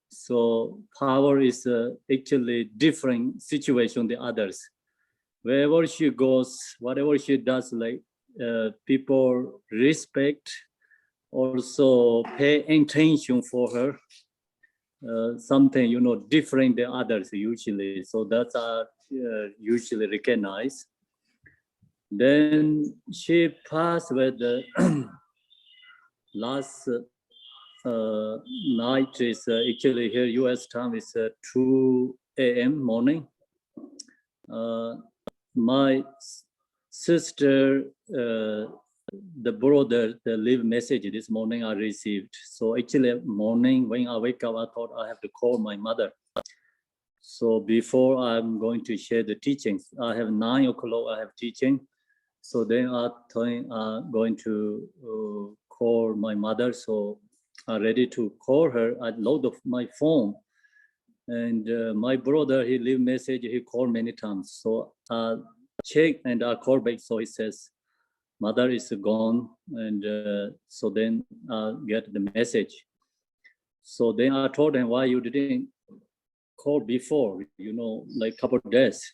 So power is actually different situation than others. Wherever she goes, whatever she does, like people respect, also pay attention for her. Something different than others usually. So that's usually recognized. Then she passed with the last night is actually here U.S. time is 2 a.m. morning. My sister, the brother, the leave message this morning I received. So actually morning when I wake up, I thought I have to call my mother. So before I'm going to share the teachings, I have 9 o'clock, I have teaching. So then I'm going to call my mother. So I'm ready to call her. I load of my phone. And my brother, he leave message, he called many times. So I check and I call back. So he says, mother is gone. And so then I get the message. So then I told him, why you didn't call before, like couple of days.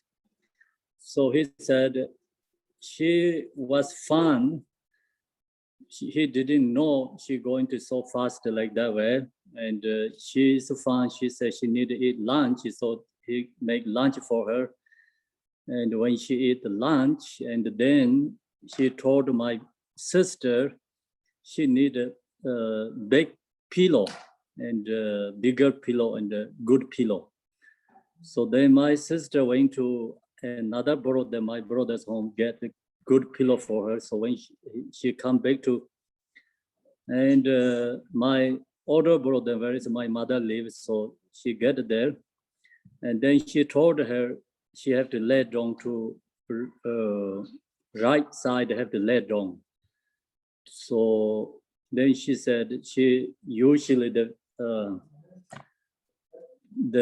So he said, she was fun. He didn't know she going to so fast like that way. And she's fun. She said she need to eat lunch. So he make lunch for her. And when she eat the lunch, and then she told my sister she need a big pillow and bigger pillow and a good pillow. So then my sister went to another brother, my brother's home, get a good pillow for her. So when she come back to, and my older brother, where is my mother lives, so she get there. And then she told her she have to lay down to right side, have to lay down. So then she said she usually the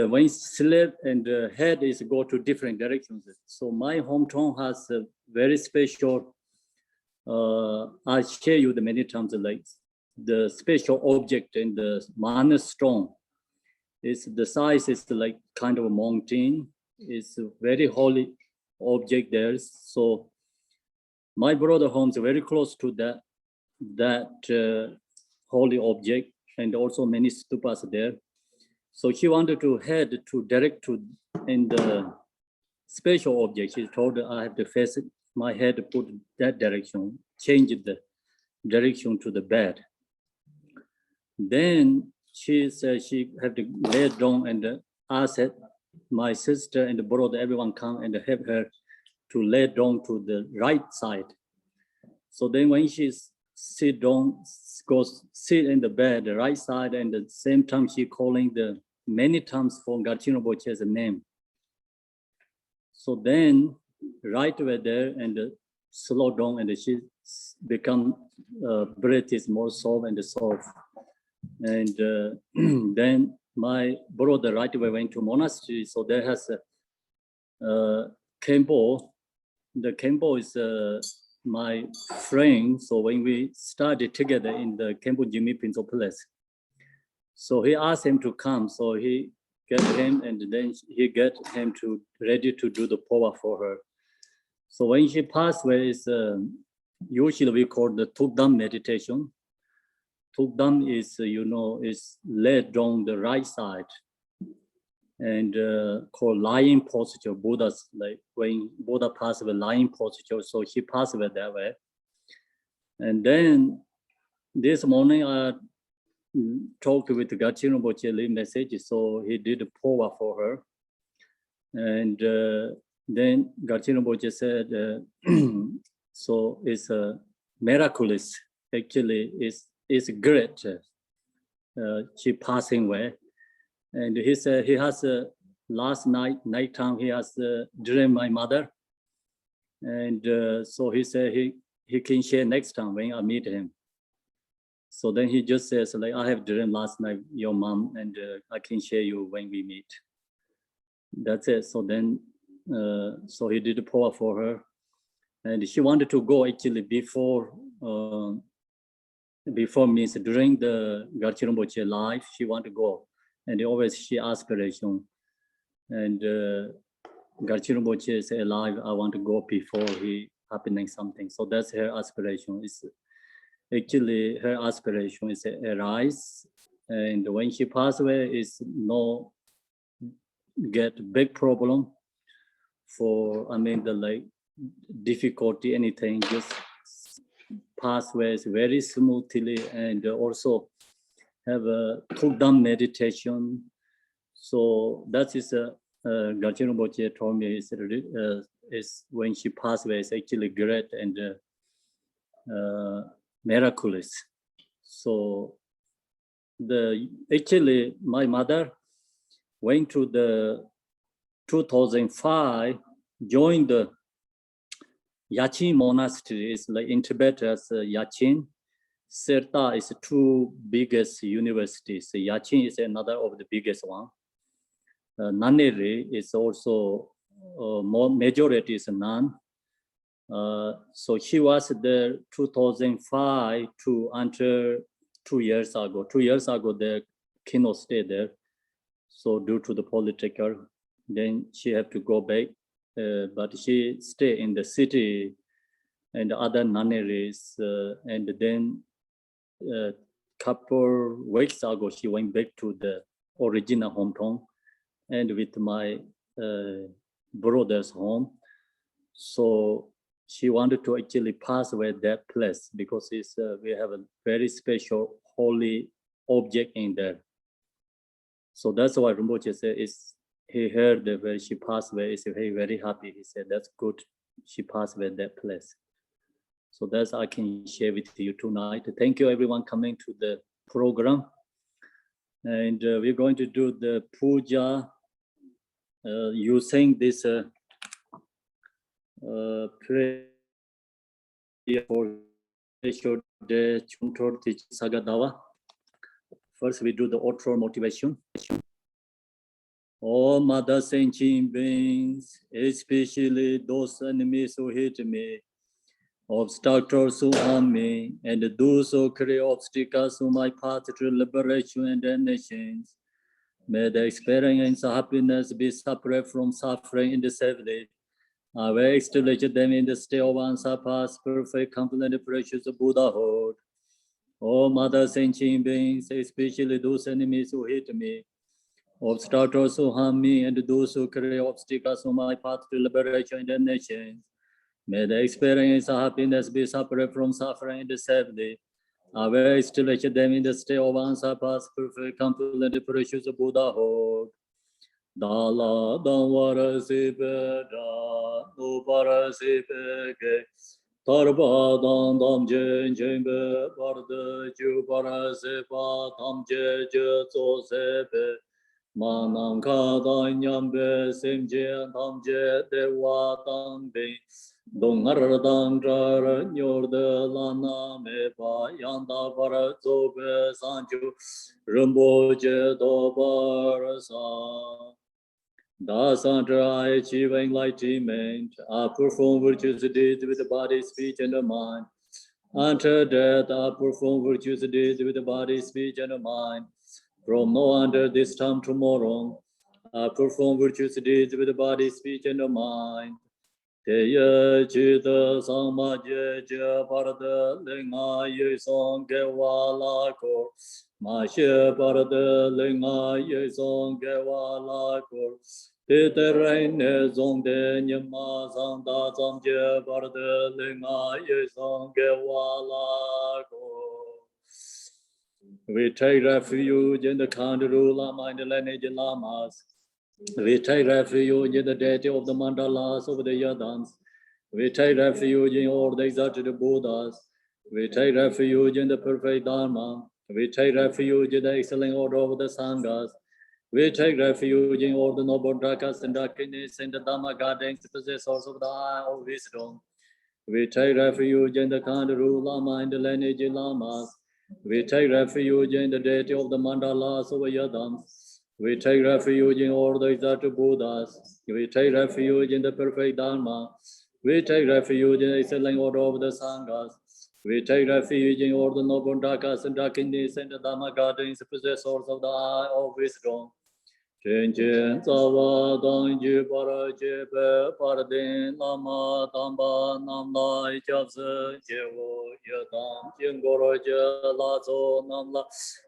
when sleep and the head is go to different directions. So my hometown has a very special, I share you the many times, like the special object in the mana stone. It's the size is like kind of a mountain. It's a very holy object there. So my brother home is very close to that holy object, and also many stupas there. So she wanted to head to direct to in the special object. She told her I have to face it, my head to put that direction, change the direction to the bed. Then she said she had to lay down and ask my sister and the brother, everyone come and help her to lay down to the right side. So then when she sit down, goes sit in the bed, the right side, and at the same time she calling the many times for Garchino Boche's name. So then right over there and slow down, and she become breath is more soft and soft. And then my brother right away went to monastery. So there has a Khenpo. The Khenpo is my friend. So when we studied together in the Khenpo Jimmy Pinto Palace, so he asked him to come. So he get him, and then he get him to ready to do the powa for her. So when she passed away, is usually we call the Tukdam meditation. Tukdam is, is laid down the right side and called lying posture. Buddha's like when Buddha passed away, lying posture. So she passed away that way. And then this morning I talked with Gachino Boche message. So he did a powa for her. And then Gachino Boche said, so it's miraculous. Actually, it's great. She passing away. And he said he has last nighttime he has dream my mother, and so he said he can share next time when I meet him. So then he just says like I have dream last night your mom, and I can share you when we meet. That's it. So then so he did a power for her, and she wanted to go actually before before means during the Garchi Rinpoche life, she want to go, and always she aspiration. And Garchi Rinpoche is alive. I want to go before he happening something. So that's her aspiration. It's actually her aspiration is arise, and when she pass away, is no get big problem for the like difficulty anything, just pathways very smoothly, and also have a took down meditation. So that is Garchi Rinpoche told me is when she passed away is actually great and miraculous. So actually my mother went to the 2005, joined the Yachin monastery. Is like in Tibet as Yachin. Serta is two biggest universities. Yachin is another of the biggest one. Naneri is also more majority is nun. So she was there 2005 to until 2 years ago. 2 years ago, the Kino stayed there. So due to the political, then she had to go back. But she stayed in the city and other nunneries. And then couple weeks ago, she went back to the original hometown and with my brother's home. So she wanted to actually pass away that place because it's, we have a very special holy object in there. So that's why Rinpoche said he heard that when she passed away, he's very, very happy. He said, that's good. She passed away that place. So that's I can share with you tonight. Thank you everyone coming to the program. And we're going to do the puja using this prayer for the Chuntor Sagadawa. First, we do the outro motivation. All mother sentient beings, especially those enemies who hate me, obstructors who harm me, and those who create obstacles to my path to liberation and the nations, may the experience of happiness be separate from suffering in the safety. I will establish them in the state of unsurpassed, perfect, complete, and precious Buddhahood. O mother sentient beings, especially those enemies who hate me, obstructors who harm me, and those who create obstacles on my path to liberation in the nations, may the experience of happiness be separate from suffering in the safety. I will establish them in the state of unsurpassed, perfect, complete, and precious Buddhahood. Dala Danwara Sipeda, Upara Sipeke, Tarba Dan Dam Jen Jembe, Barda Jupara Sepa, Tam Je Zo Sepe, Manam Kada Nyambe, Simje, Tam Je Dewa Tam Be, Dongar Dan Jar, Nyorda Lana Mepa, Yanda Para Zobe Sanju, Rumboje Dobarasa. Thus, until I achieve enlightenment, I perform virtuous deeds with the body, speech, and the mind. Until death, I perform virtuous deeds with the body, speech, and the mind. From now until this time tomorrow, I perform virtuous deeds with the body, speech, and the mind. Teya chita sama je je parada linga ye song ge wala ko. Ma she parada linga ye song ge wala ko. Te te rain ne zong de nyama sang da zam je parada linga ye song ge wala ko. We take refuge in the Khandaru Lama and the lineage Lamas. We take refuge in the deity of the mandalas of the Yadans. We take refuge in all the exalted Buddhas. We take refuge in the perfect Dharma. We take refuge in the excellent order of the Sanghas. We take refuge in all the noble Drakas and Dakinis and the Dhamma gardens, possessors of the eye of wisdom. We take refuge in the Khandaru Lama and the lineage Lamas. We take refuge in the deity of the mandalas of Yadams. We take refuge in all the exalted Buddhas. We take refuge in the perfect Dharma. We take refuge in the excellent order of the Sanghas. We take refuge in all the noble Dakas and Dakinis and the Dhamma gardens, possessors of the eye of wisdom. Chen Chen Zawa Dang Ji Para Je Pe Para Din Lama Tamba Nam Lai Chap Sen Che Wo Ye Dam Jing Goro Je La Zo Nam La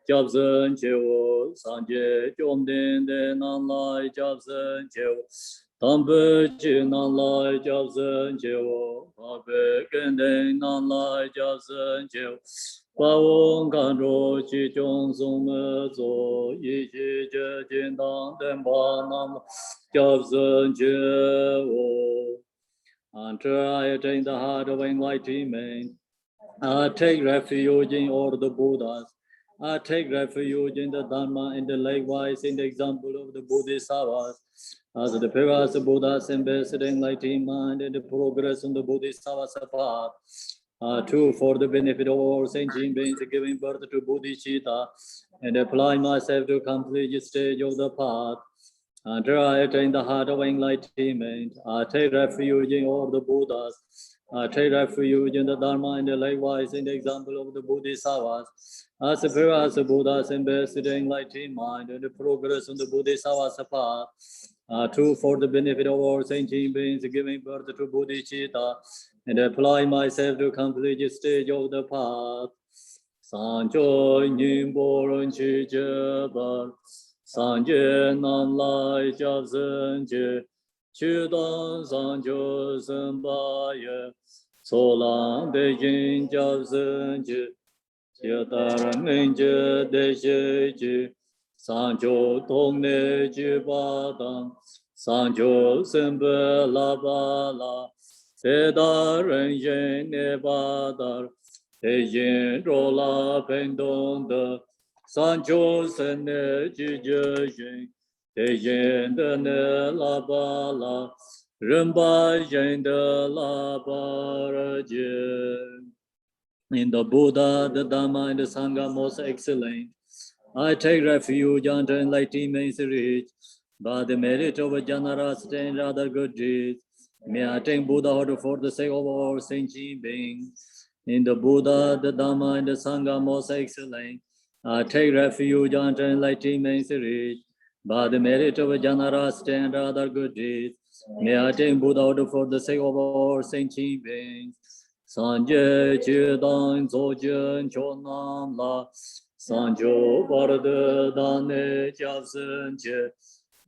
Chap Sen Che Wo San Je Chom Din De Nam Lai Chap Sen Che Wo Tam Pe Chi Nam Lai Chap Sen Che Wo Pa Pe Ken Den Nam Lai Chap Sen Che Wo 把我看着其中松的座，一起接近当等把那么叫声觉我。Until I attain the heart of enlightenment, I take refuge in all the Buddhas. I take refuge in the Dharma and likewise in the example of the Bodhisattvas. As the pillars of Buddhas embodied enlightened mind and the progress on the Bodhisattva's path. Two, for the benefit of all sentient beings, giving birth to bodhicitta and apply myself to complete stage of the path. Until I attain the heart of enlightenment, I take refuge in all the Buddhas. I take refuge in the Dharma and likewise in the example of the Bodhisattvas. As the pillars of Buddhas embodied enlightened mind and the progress on the Bodhisattva's path. Two, for the benefit of all sentient beings, giving birth to bodhicitta and apply myself to complete stage of the path. Sanjo Nimbo Ren Chi Je Bar, Sanje Nam Lai Jab Zen Je, Chu Dan Sanjo Zen Ba Ye, So Lang De Jin Jab Zen Je, Jia Dar Men Je De She Je, Sanjo Tong Ne Je Ba Dan, Sanjo Zen Be La Ba La, Te Dar Ren Yen Ne Ba Dar, Te Yen Ro La Pen Dong De, Sanjo Sen Ne Ji Je Yen, Te Yen De Ne La Ba La, Ren Ba Yen De La Ba Ra Je. In the Buddha, the Dhamma, and the Sangha most excellent. I take refuge unto enlightenment is reached by the merit of generosity and other good deeds. May I attain Buddhahood for the sake of all sentient beings. In the Buddha, the Dhamma, and the Sangha most excellent. I take refuge unto enlightenment is reached by the merit of generosity and other good deeds. May I attain Buddhahood for the sake of all sentient beings. Sanje Chidang Zojen Chonam La Sanjo Barde Dane Japsen Che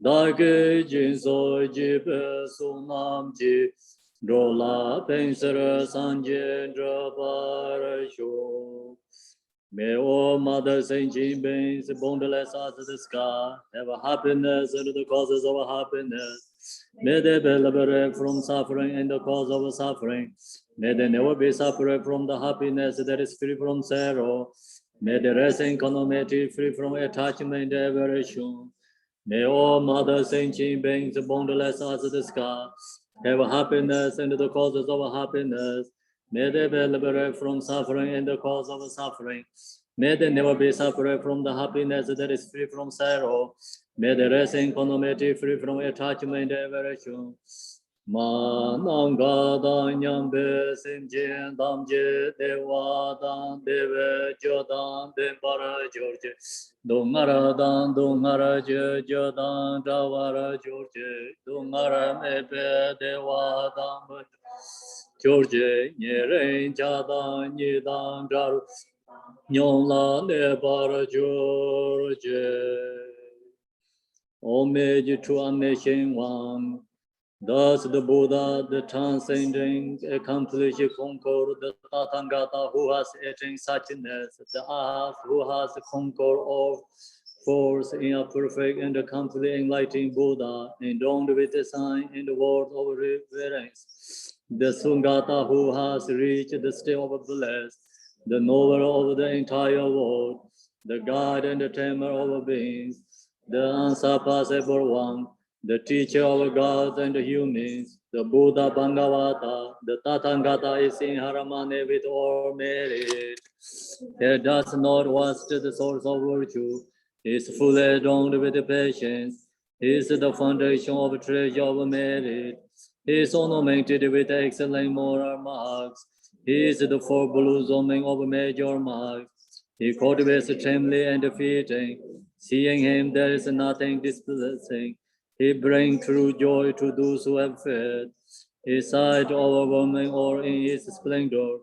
Dage Jin So Jipe Sunam Ji Drola Pensere Sanje Drabar Sho. May all Mother Saint Jean beings, boundless as the sky, have a happiness and the causes of happiness. May they be liberated from suffering and the cause of suffering. May they never be separated from the happiness that is free from sorrow. May they rest in equanimity, free from attachment and aversion. May all Mother Saint Jean beings, boundless as the sky, have a happiness and the causes of happiness. May they be liberated from suffering and the cause of suffering. May they never be separated from the happiness that is free from sorrow. May they rest in equanimity, free from attachment and aversion. Ma Nam Ga Dan Nyam Be Sim Jin Dam Je Dewa Dan Deve Jo Dan Den Para George Dongara Dan Dongara Je Jo Dan Dawara George Dongara Me Be Dewa Dan George Nyeren Cha Dan Ni Dan Daru Nyong La Ne Para George Homage to Omniscient One. Thus the Buddha, the transcending, accomplished, conquered, the Tathagata who has attained suchness, the Arhat who has conquered all force in a perfect and complete enlightened Buddha, endowed with the sign and the word of reverence. The Sungata who has reached the state of bliss, the knower of the entire world, the guide and the tamer of beings, the unsurpassable one, the teacher of gods and humans, the Buddha Bhagavata, the Tathagata is in harmony with all merit. He does not waste the source of virtue. He is fully adorned with patience. He is the foundation of treasure of merit. He is ornamented with excellent moral marks. He is the four blossoming of major mark. He cultivates trembling and defeating. Seeing him, there is nothing displeasing. He brings true joy to those who have faith. His sight overwhelming all in his splendor.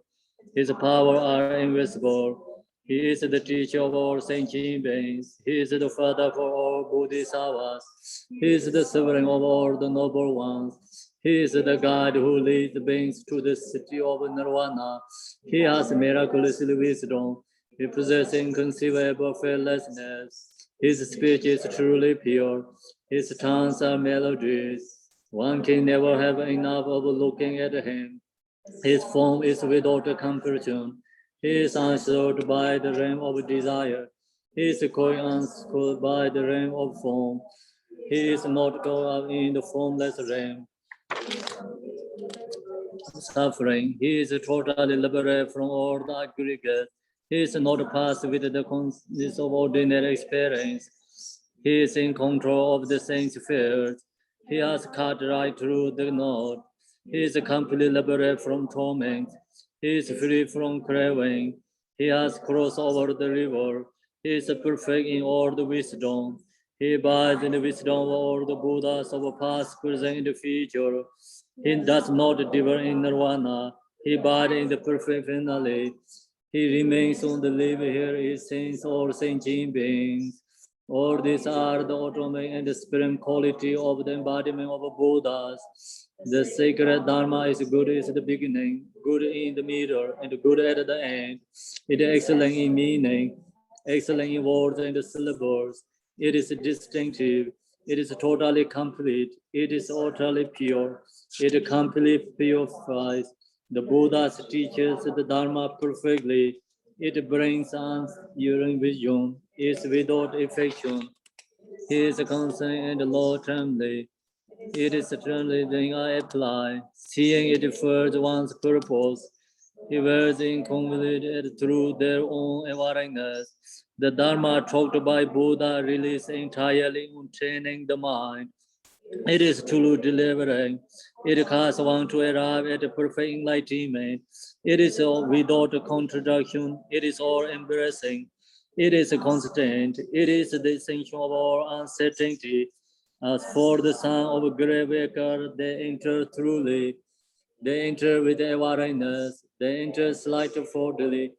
His power are invisible. He is the teacher of all sentient beings. He is the father for all bodhisattvas. He is the sovereign of all the noble ones. He is the guide who leads beings to the city of nirvana. He has miraculous wisdom. He possesses inconceivable fearlessness. His speech is truly pure. His tongues are melodies. One can never have enough of looking at him. His form is without comparison. He is answered by the realm of desire. He is co-answered by the realm of form. He is not caught up in the formless realm suffering. He is totally liberated from all the aggregate. He is not passed with the consciousness of ordinary experience. He is in control of the sense field. He has cut right through the knot. He is completely liberated from torment. He is free from craving. He has crossed over the river. He is perfect in all the wisdom. He abides in the wisdom of all the Buddhas of past, present, and future. He does not differ in nirvana. He abides in the perfect finale. He remains on the live here. He saints all sentient beings. All these are the autonomic and the supreme quality of the embodiment of Buddhas. The sacred Dharma is good at the beginning, good in the middle, and good at the end. It is excellent in meaning, excellent in words and syllables. It is distinctive. It is totally complete. It is utterly pure. It completely purifies. The Buddha's teaches the Dharma perfectly. It brings us during vision. Is without affection. He is constant and low trembling. It is eternally then I apply, seeing it further one's purpose. He was inconvenient through their own awareness. The Dharma taught by Buddha relies entirely on training the mind. It is truly delivering. It causes one to arrive at a perfect enlightenment. It is all without contradiction. It is all embracing. It is constant. It is the essential of all uncertainty. As for the son of grave waker, they enter truly. They enter with awareness. They enter slightly.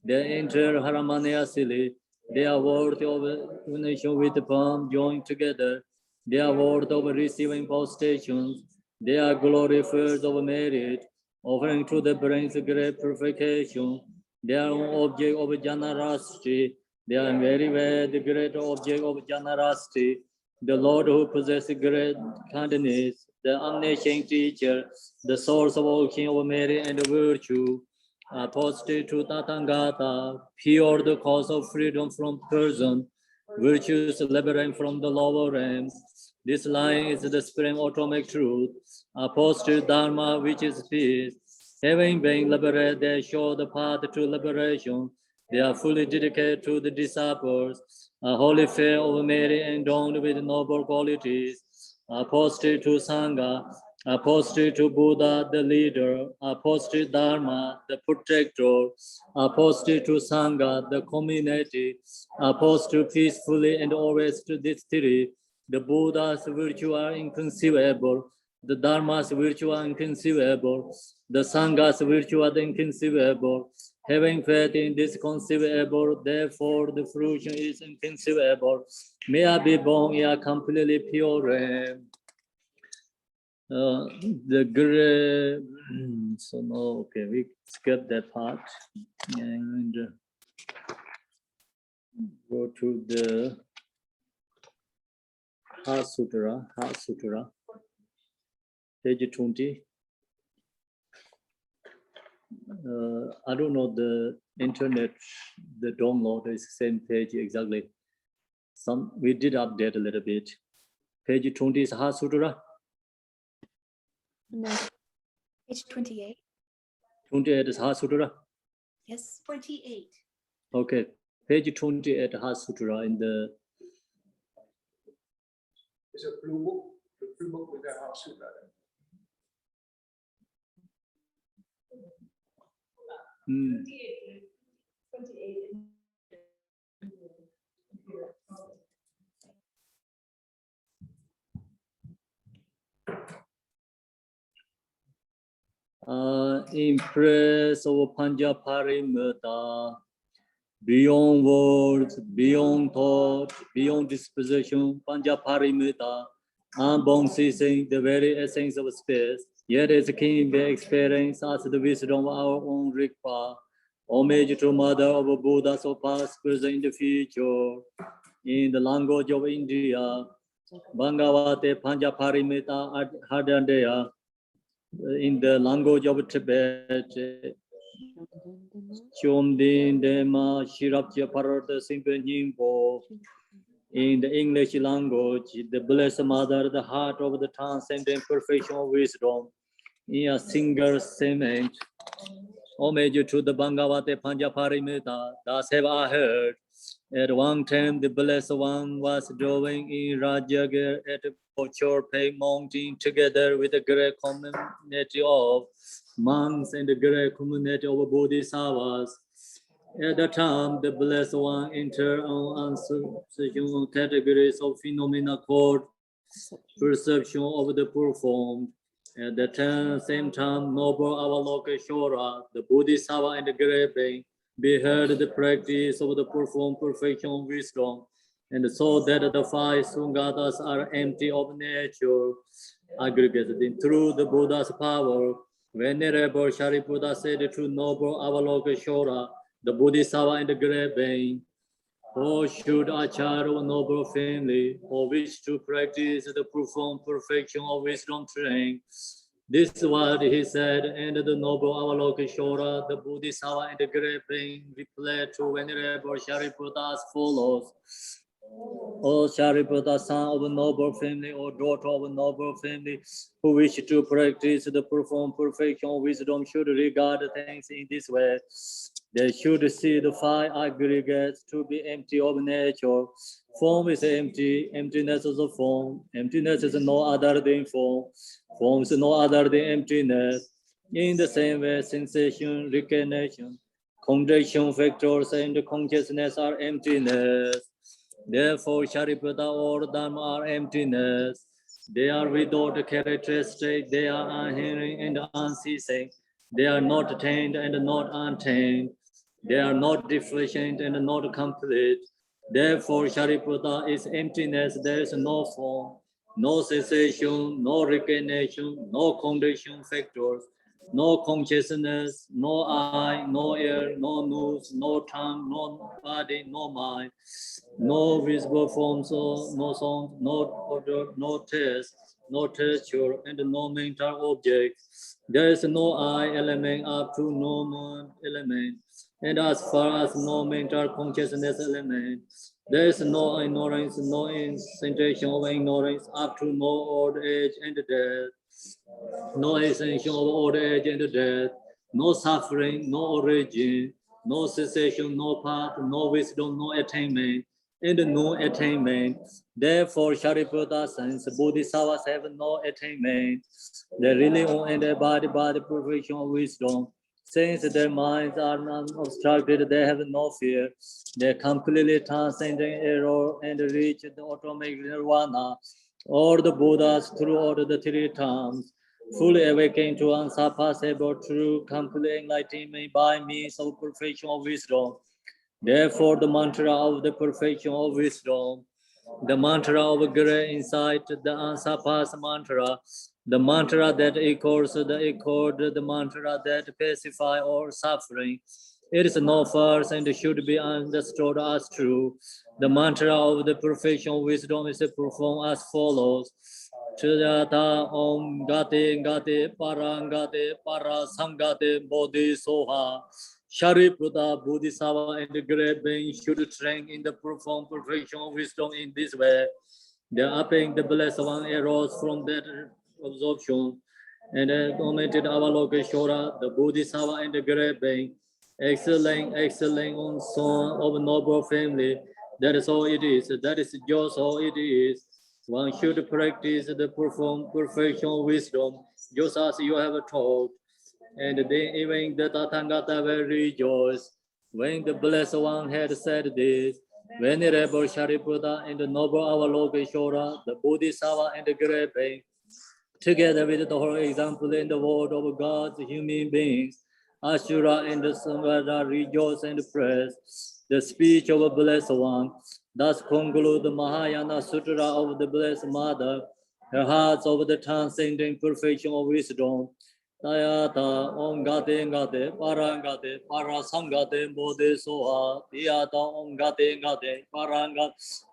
They enter harmoniously. They are worthy of unison with the palm joined together. They are worthy of receiving postations. They are glorifiers of merit, offering to the brains great purification. They are an object of generosity. They are very well the great object of generosity. The Lord who possesses great kindness, the omniscient teacher, the source of all king of merit and virtue, apostate to Tathagata, pure the cause of freedom from prison, virtues liberating from the lower realms. This line is the supreme atomic truth, apostate Dharma, which is peace. Having been liberated, they show the path to liberation. They are fully dedicated to the disciples, a holy fair of merit endowed with noble qualities, apostate to Sangha, apostate to Buddha, the leader, apostate Dharma, the protector, apostate to Sangha, the community, apostate peacefully and always to this theory. The Buddha's virtue are inconceivable, the Dharma's virtue are inconceivable, the Sangha's virtue are inconceivable. Having faith in this conceivable, therefore the fruition is inconceivable. May I be born in a completely pure. The great, so no, okay, we skip that part and go to the Heart Sutra, page 20. I don't know the internet, the download is the same page exactly. We did update a little bit. Page 20 is Heart Sutra. No, page 28. 28 is Heart Sutra. Yes, 28. Okay, page 28 Heart Sutra in the. It's a blue book. The blue book with the Heart Sutra. Hmm. Impress of Panjaparimata, beyond words, beyond thought, beyond disposition, Panjaparimata, unbound ceasing, the very essence of space, yet as can be experienced as the wisdom of our own Rigpa, homage to Mother of Buddhas of past, present, in the future, in the language of India, Bhagavate Panjaparimata Hardandaya, in the language of Tibet, Chomdin Dema Shirapja Parata Simpanjimpo, in the English language, the Blessed Mother, the heart of the transcendent perfection of wisdom, in a single statement, homage to the Bhagavate Panjaparimita, thus have I heard. At one time, the Blessed One was dwelling in Rajagar at Pochorpe mountain together with the great community of monks and the great community of Bodhisattvas. At the time, the Blessed One entered on uncertain categories of phenomena called perception of the performed. At the same time, noble Avalokiteshvara, the Bodhisattva and the great being, beheld the practice of the performed perfection of wisdom, and saw that the five Sungatas are empty of nature, aggregated in through the Buddha's power. Venerable Shariputra said to noble Avalokiteshvara, the Bodhisattva and the great being, or should a child of noble family, or wish to practice the profound perfection of wisdom training? This is what he said, and the noble Avalokiteshvara, the Bodhisattva, and the great being replied to Venerable Shariputra as follows. O Shariputra, son of a noble family or daughter of a noble family who wish to practice the profound perfection of wisdom should regard things in this way. They should see the five aggregates to be empty of nature. Form is empty, emptiness is a form. Emptiness is no other than form. Form is no other than emptiness. In the same way, sensation, recognition, condition factors, and consciousness are emptiness. Therefore, Shariputra, all Dharma are emptiness. They are without characteristic, they are unhearing and unceasing. They are not attained and not untamed. They are not deficient and not complete. Therefore, Shariputra is emptiness. There is no form, no sensation, no recognition, no condition factors, no consciousness, no eye, no ear, no nose, no tongue, no body, no mind, no visible forms, no sound, no odor, no taste, no texture, and no mental object. There is no I element up to no mind element. And as far as no mental consciousness element, there is no ignorance, no sensation of ignorance up to no old age and death. No essential of old age and death, no suffering, no origin, no cessation, no path, no wisdom, no attainment, and no attainment. Therefore, Shariputra, since Bodhisattvas have no attainment, they really own and embody by the perfection of wisdom. Since their minds are non-obstructed, they have no fear. They completely transcend error and reach the automatic nirvana. All the Buddhas throughout the three times fully awakened to unsurpassable true complete enlightenment by means of perfection of wisdom. Therefore, the mantra of the perfection of wisdom, the mantra of great insight, the unsurpassed mantra, the mantra that equals the echoed, the mantra that pacifies all suffering. It is no false and should be understood as true. The mantra of the perfection of wisdom is performed as follows. Chayata Om Gate Gate Parangate Parasangate Bodhi Soha. Shariputra, Bodhisattva, and the great being should train in the profound perfection of wisdom in this way. The upping the blessed one arose from that absorption, and commented Avalokiteshvara, the Bodhisattva, and the great being, excelling on son of noble family. That is all it is. That is just all it is. One should practice the profound perfection of wisdom, just as you have taught. And then even the Tathagata will rejoice. When the Blessed One had said this, Venerable Shariputra and the noble Avalokiteshvara, the Bodhisattva and the great being, together with the whole example in the world of God's human beings, Ashura and the Samvada rejoice and praise the speech of a blessed one. Thus conclude the Mahayana Sutra of the Blessed Mother, her hearts of the transcending perfection of wisdom. Tayata Om Gate Gate Parangate Parasangate Bodhi Soha Tiyata Om Gate Gate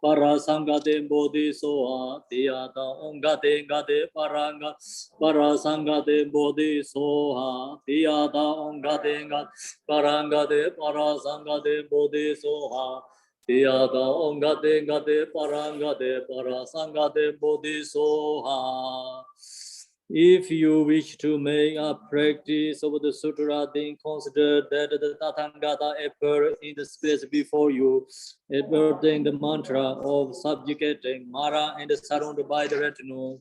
Parasangate Bodhi Soha Tiyata Om Gate Gate Parasangate Bodhi Soha Tiyata Om Gate Gate Parasangate Bodhi Soha Tiyata Om Gate Gate Parasangate Bodhi Soha. If you wish to make a practice of the sutra, then consider that the Tathagata appeared in the space before you, appearing the mantra of subjugating Mara and surrounded by the retinue.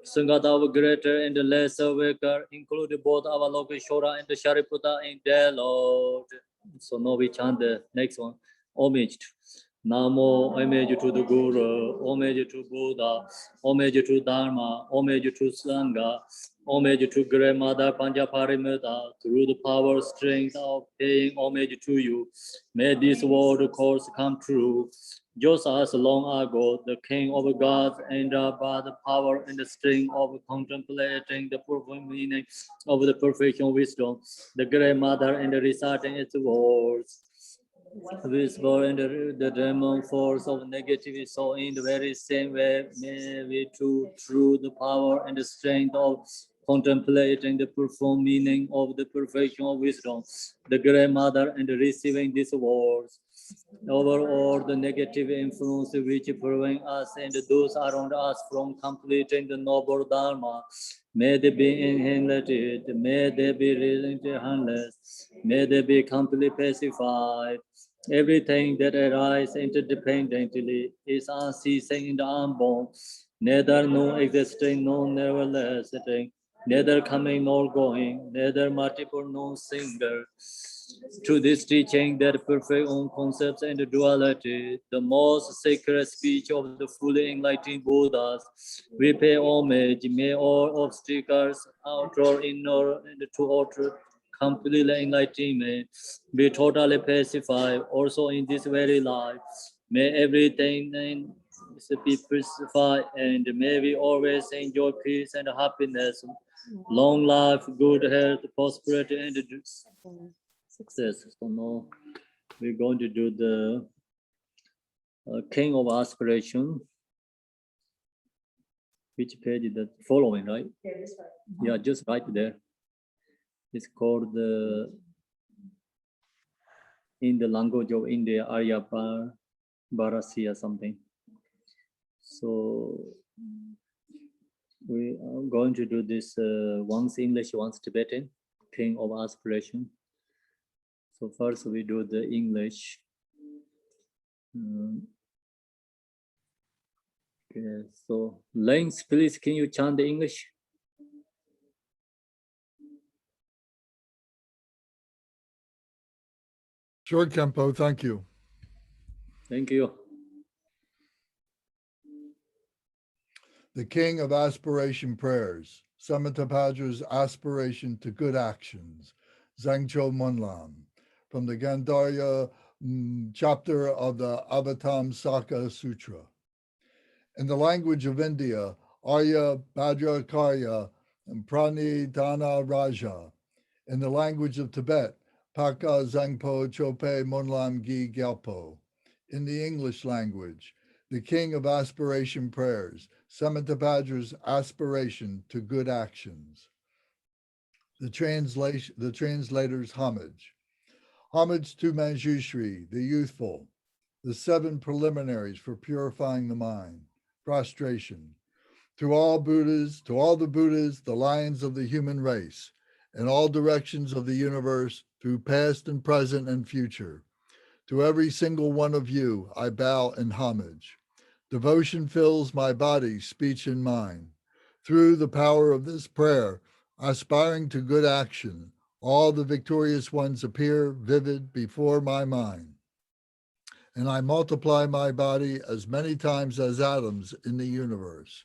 Sangata of greater and lesser waker, including both Avalokiteshvara and Shariputra in their Lord. So now we chant the next one. Homage to Namo, homage to the Guru, homage to Buddha, homage to Dharma, homage to Sangha, homage to Great Mother Panchaparamita, through the power, strength of paying homage to you. May this world course come true. Just as long ago, the King of gods ended by the power and the strength of contemplating the profound meaning of the perfection wisdom, the Great Mother and reciting its words. Whisper and the demon force of negativity, so in the very same way, may we too, through the power and the strength of contemplating the profound meaning of the perfection of wisdom, the Great Mother, and receiving these words, over all the negative influence which prevent us and those around us from completing the noble Dharma, may they be annihilated, may they be relentlessly harmless, may they be completely pacified. Everything that arises interdependently is unceasing in the unborn, neither no existing nor never lasting, neither coming nor going, neither multiple nor single. To this teaching that perfect own concepts and duality, the most sacred speech of the fully enlightened Buddhas, we pay homage. May all obstacles, outer, inner, and to outer, completely enlightenment, be totally pacified. Also in this very life, may everything be pacified, and may we always enjoy peace and happiness, long life, good health, prosperity, and success. So now we're going to do the King of Aspiration. Which page is that? Following, right? Yeah, this one. Yeah, just right there. It's called the in the language of India, Arya Barasi or something. So we are going to do this once English, once Tibetan, King of Aspiration. So first we do the English. Okay, so Lance, please, can you chant the English? Sure, Khenpo, thank you. Thank you. The King of Aspiration Prayers, Samantapadra's Aspiration to Good Actions, Zangcho Monlam, from the Gandharya chapter of the Avatam Saka Sutra. In the language of India, Arya Bhadrakarya and Pranidhana Raja. In the language of Tibet, Paka Zangpo Chope Monlam Gi Gyalpo. In the English language, the King of Aspiration Prayers, Samantapadra's Aspiration to Good Actions. The translator's homage. Homage to Manjushri, the youthful, the 7 preliminaries for purifying the mind. Prostration. To all the Buddhas, the lions of the human race, in all directions of the universe, through past and present and future. To every single one of you, I bow in homage. Devotion fills my body, speech, and mind. Through the power of this prayer, Aspiring to good action, all the victorious ones appear vivid before my mind. And I multiply my body as many times as atoms in the universe,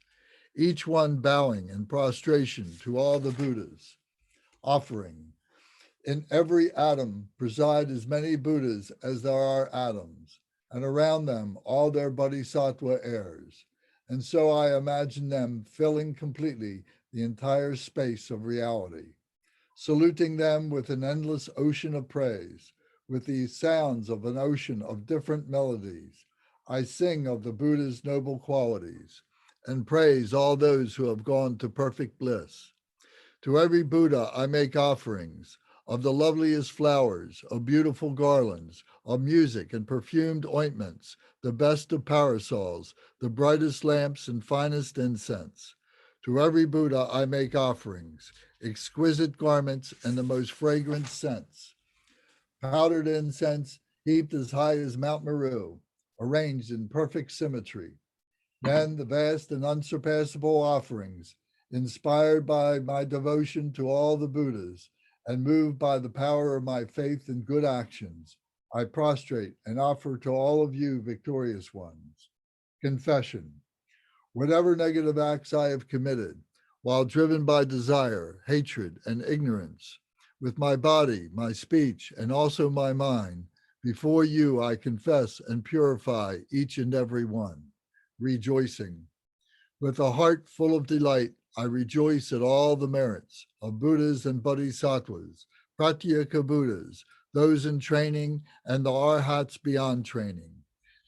each one bowing in prostration to all the Buddhas, offering. In every atom preside as many Buddhas as there are atoms, and around them all their bodhisattva heirs. And so I imagine them filling completely the entire space of reality, saluting them with an endless ocean of praise, with the sounds of an ocean of different melodies. I sing of the Buddha's noble qualities and praise all those who have gone to perfect bliss. To every Buddha I make offerings of the loveliest flowers, of beautiful garlands, of music and perfumed ointments, the best of parasols, the brightest lamps and finest incense. To every Buddha I make offerings, exquisite garments and the most fragrant scents, powdered incense heaped as high as Mount Meru, arranged in perfect symmetry. Then the vast and unsurpassable offerings, inspired by my devotion to all the Buddhas and moved by the power of my faith and good actions, I prostrate and offer to all of you victorious ones. Confession. Whatever negative acts I have committed, while driven by desire, hatred, and ignorance, with my body, my speech, and also my mind, before you I confess and purify each and every one, rejoicing. With a heart full of delight, I rejoice at all the merits of Buddhas and Bodhisattvas, Pratyeka Buddhas, those in training, and the Arhats beyond training,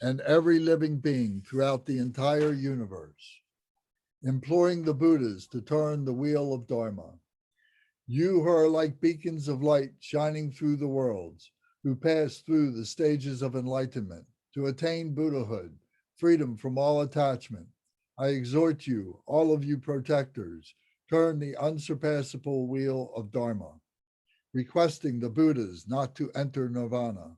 and every living being throughout the entire universe, imploring the Buddhas to turn the wheel of Dharma. You who are like beacons of light shining through the worlds, who pass through the stages of enlightenment to attain Buddhahood, freedom from all attachment, I exhort you, all of you protectors, turn the unsurpassable wheel of Dharma, requesting the Buddhas not to enter nirvana.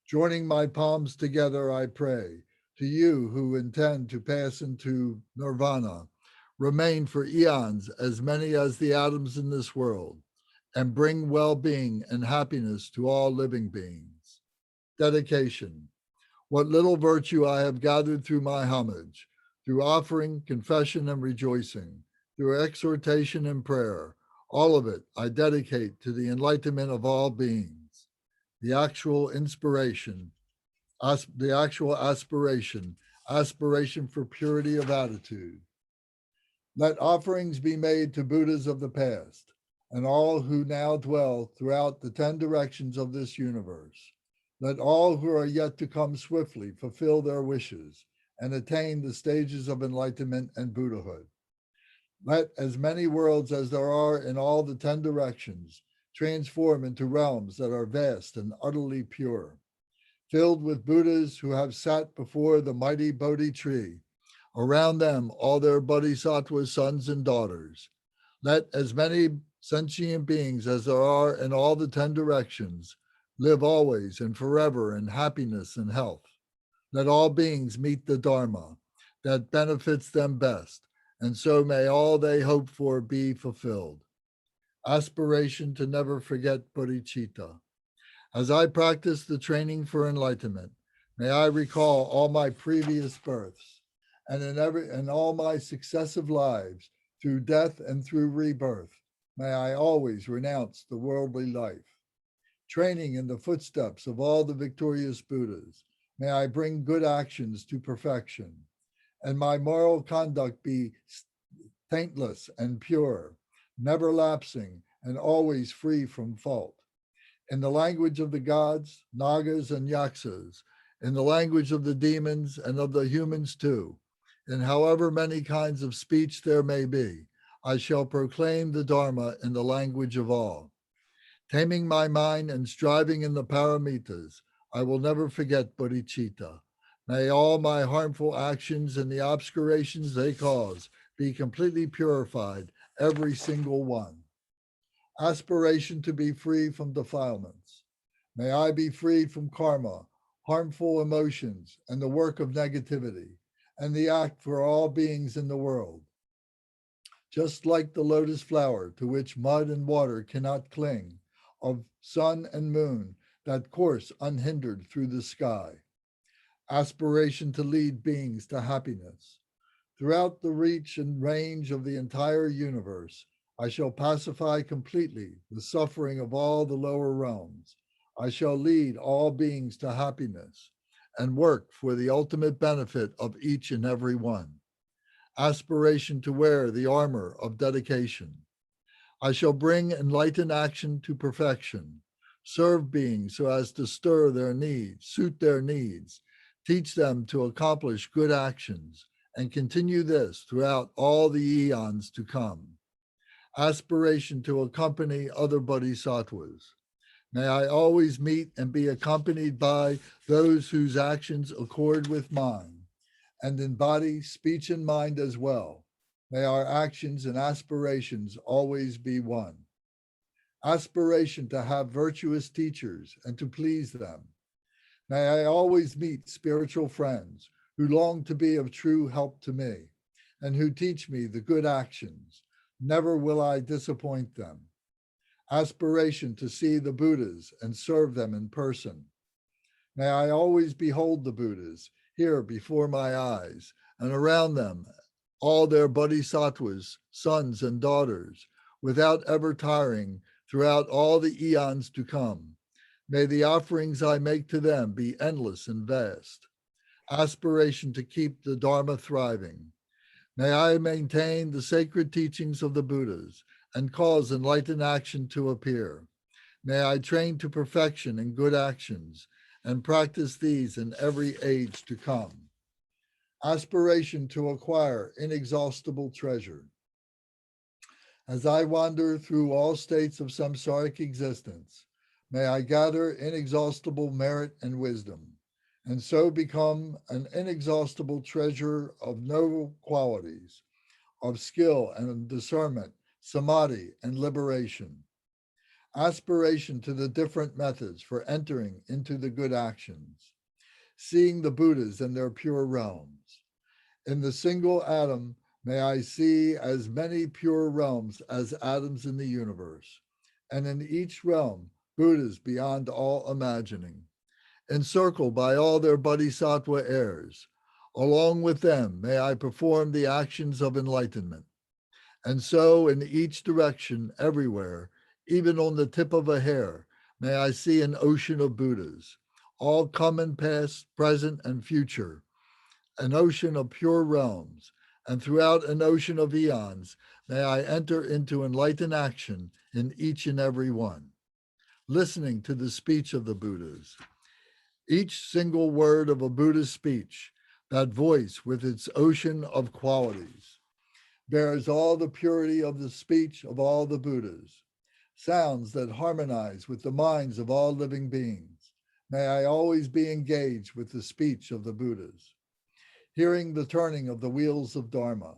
Joining my palms together, I pray to you who intend to pass into nirvana, remain for eons as many as the atoms in this world, and bring well-being and happiness to all living beings. Dedication. What little virtue I have gathered through my homage, through offering, confession, and rejoicing, through exhortation and prayer, all of it I dedicate to the enlightenment of all beings, the actual inspiration, the actual aspiration for purity of attitude. Let offerings be made to Buddhas of the past and all who now dwell throughout the 10 directions of this universe. Let all who are yet to come swiftly fulfill their wishes and attain the stages of enlightenment and Buddhahood. Let as many worlds as there are in all the 10 directions transform into realms that are vast and utterly pure, filled with Buddhas who have sat before the mighty Bodhi tree, around them all their bodhisattva sons and daughters. Let as many sentient beings as there are in all the 10 directions live always and forever in happiness and health. Let all beings meet the Dharma that benefits them best, and so may all they hope for be fulfilled. Aspiration to never forget bodhicitta. As I practice the training for enlightenment, may I recall all my previous births, and in all my successive lives, through death and through rebirth, may I always renounce the worldly life. Training in the footsteps of all the victorious Buddhas, may I bring good actions to perfection, and my moral conduct be taintless and pure, never lapsing, and always free from fault. In the language of the gods, Nagas, and Yaksas, in the language of the demons and of the humans too, in however many kinds of speech there may be, I shall proclaim the Dharma in the language of all. Taming my mind and striving in the paramitas, I will never forget bodhicitta. May all my harmful actions and the obscurations they cause be completely purified, every single one. Aspiration to be free from defilements. May I be freed from karma, harmful emotions, and the work of negativity, and the act for all beings in the world. just like the lotus flower to which mud and water cannot cling, of sun and moon that course unhindered through the sky. Aspiration to lead beings to happiness. Throughout the reach and range of the entire universe, I shall pacify completely the suffering of all the lower realms. I shall lead all beings to happiness and work for the ultimate benefit of each and every one. Aspiration to wear the armor of dedication. I shall bring enlightened action to perfection, serve beings so as to stir their needs, suit their needs, teach them to accomplish good actions, and continue this throughout all the eons to come. Aspiration to accompany other bodhisattvas. May I always meet and be accompanied by those whose actions accord with mine, and in body, speech, and mind as well. May our actions and aspirations always be one. Aspiration to have virtuous teachers and to please them. May I always meet spiritual friends who long to be of true help to me and who teach me the good actions. Never will I disappoint them. Aspiration to see the Buddhas and serve them in person. May I always behold the Buddhas here before my eyes and around them all their bodhisattvas, sons and daughters, without ever tiring throughout all the eons to come. May the offerings I make to them be endless and vast. Aspiration to keep the Dharma thriving. May I maintain the sacred teachings of the Buddhas and cause enlightened action to appear. May I train to perfection in good actions and practice these in every age to come. Aspiration to acquire inexhaustible treasure. As I wander through all states of samsaric existence, may I gather inexhaustible merit and wisdom, and so become an inexhaustible treasure of noble qualities, of skill and discernment, samadhi and liberation. Aspiration to the different methods for entering into the good actions, seeing the Buddhas in their pure realms. In the single atom, may I see as many pure realms as atoms in the universe, and in each realm, Buddhas beyond all imagining, encircled by all their bodhisattva heirs. Along with them, may I perform the actions of enlightenment. And so in each direction, everywhere, even on the tip of a hair, may I see an ocean of Buddhas, all common, past, present, and future, an ocean of pure realms, and throughout an ocean of eons, may I enter into enlightened action in each and every one, listening to the speech of the Buddhas. Each single word of a Buddha's speech, that voice with its ocean of qualities, bears all the purity of the speech of all the Buddhas, sounds that harmonize with the minds of all living beings. May I always be engaged with the speech of the Buddhas, hearing the turning of the wheels of Dharma.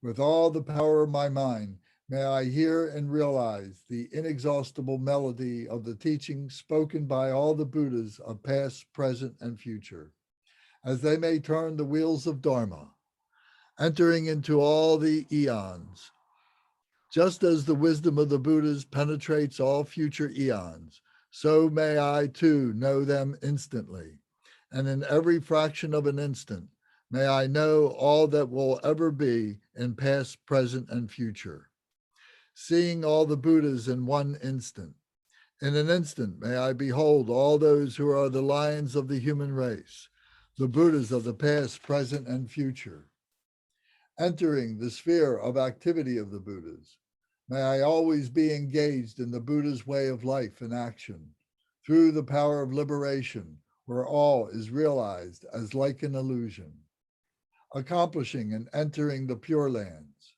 With all the power of my mind, may I hear and realize the inexhaustible melody of the teachings spoken by all the Buddhas of past, present, and future, as they may turn the wheels of Dharma, entering into all the eons. Just as the wisdom of the Buddhas penetrates all future eons, so may I too know them instantly. And in every fraction of an instant, may I know all that will ever be in past, present, and future. Seeing all the Buddhas in one instant. In an instant, may I behold all those who are the lions of the human race, the Buddhas of the past, present, and future. Entering the sphere of activity of the Buddhas, may I always be engaged in the Buddha's way of life and action, through the power of liberation, where all is realized as like an illusion. Accomplishing and entering the Pure Lands.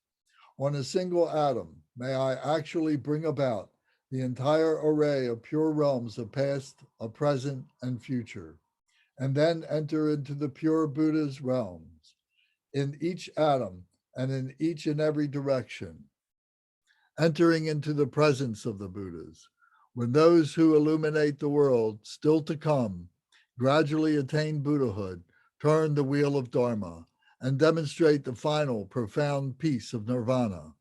On a single atom, may I actually bring about the entire array of pure realms of past, of present, and future, and then enter into the pure Buddha's realms, in each atom and in each and every direction, entering into the presence of the Buddhas, when those who illuminate the world still to come gradually attain Buddhahood, turn the wheel of Dharma, and demonstrate the final profound peace of nirvana,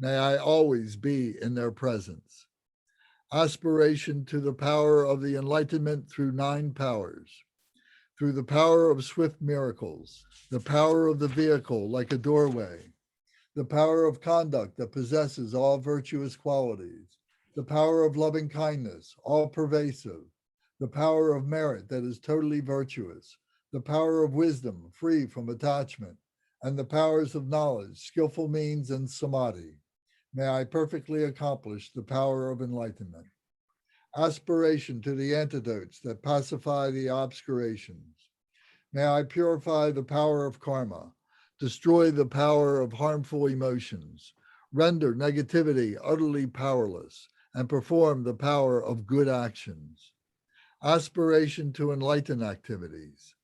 May I always be in their presence. Aspiration to the power of the enlightenment through 9 powers. Through the power of swift miracles, the power of the vehicle like a doorway, the power of conduct that possesses all virtuous qualities, the power of loving kindness, all pervasive, the power of merit that is totally virtuous, the power of wisdom free from attachment, and the powers of knowledge, skillful means, and samadhi. May I perfectly accomplish the power of enlightenment. Aspiration to the antidotes that pacify the obscurations. May I purify the power of karma, destroy the power of harmful emotions, render negativity utterly powerless, and perform the power of good actions. Aspiration to enlighten activities.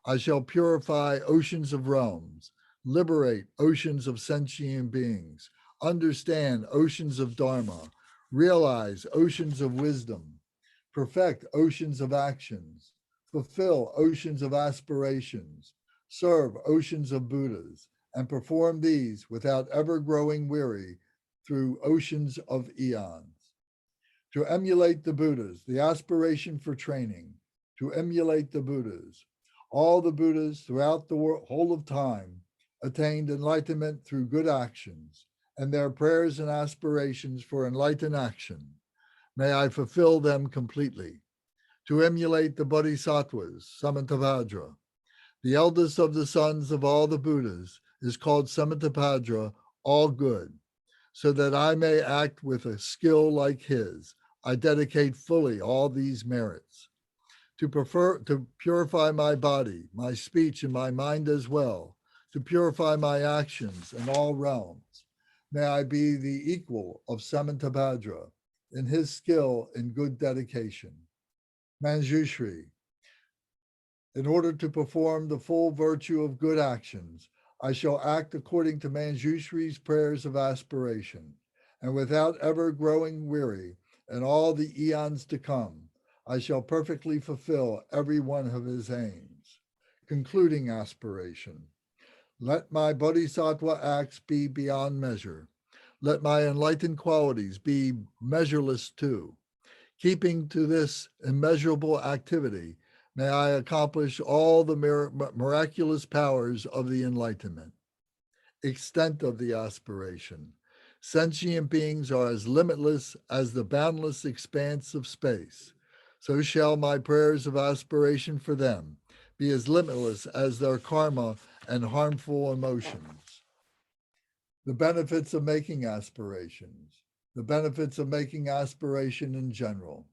I shall purify oceans of realms, liberate oceans of sentient beings, understand oceans of dharma, realize oceans of wisdom, perfect oceans of actions, fulfill oceans of aspirations, serve oceans of Buddhas, and perform these without ever growing weary through oceans of eons. To emulate the Buddhas, the aspiration for training, to emulate the Buddhas. All the Buddhas throughout the whole of time attained enlightenment through good actions, and their prayers and aspirations for enlightened action. May I fulfill them completely. To emulate the Bodhisattvas, Samantabhadra. The eldest of the sons of all the Buddhas is called Samantabhadra, all good, so that I may act with a skill like his. I dedicate fully all these merits. To purify my body, my speech, and my mind as well, to purify my actions in all realms. May I be the equal of Samantabhadra in his skill and good dedication. Manjushri, in order to perform the full virtue of good actions, I shall act according to Manjushri's prayers of aspiration, and without ever growing weary, in all the eons to come, I shall perfectly fulfill every one of his aims. Concluding aspiration. Let my bodhisattva acts be beyond measure. Let my enlightened qualities be measureless too. Keeping to this immeasurable activity, may I accomplish all the miraculous powers of the enlightenment. Extent of the aspiration. Sentient beings are as limitless as the boundless expanse of space. So shall my prayers of aspiration for them be as limitless as their karma and harmful emotions. The benefits of making aspirations. The benefits of making aspiration in general.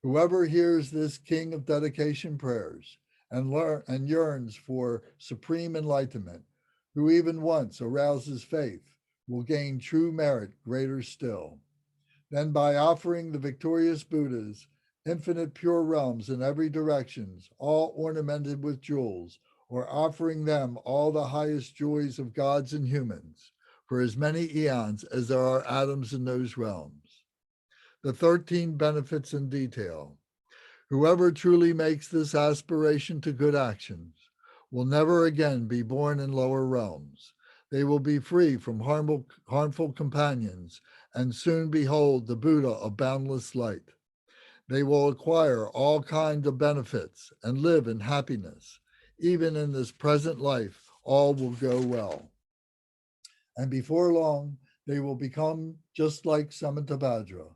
Whoever hears this king of dedication prayers and yearns for supreme enlightenment, who even once arouses faith, will gain true merit greater still. Then by offering the victorious Buddhas infinite pure realms in every direction, all ornamented with jewels, or offering them all the highest joys of gods and humans, for as many eons as there are atoms in those realms. The 13 benefits in detail. Whoever truly makes this aspiration to good actions will never again be born in lower realms. They will be free from harmful companions and soon behold the Buddha of boundless light. They will acquire all kinds of benefits and live in happiness. Even in this present life, all will go well. And before long, they will become just like Samantabhadra.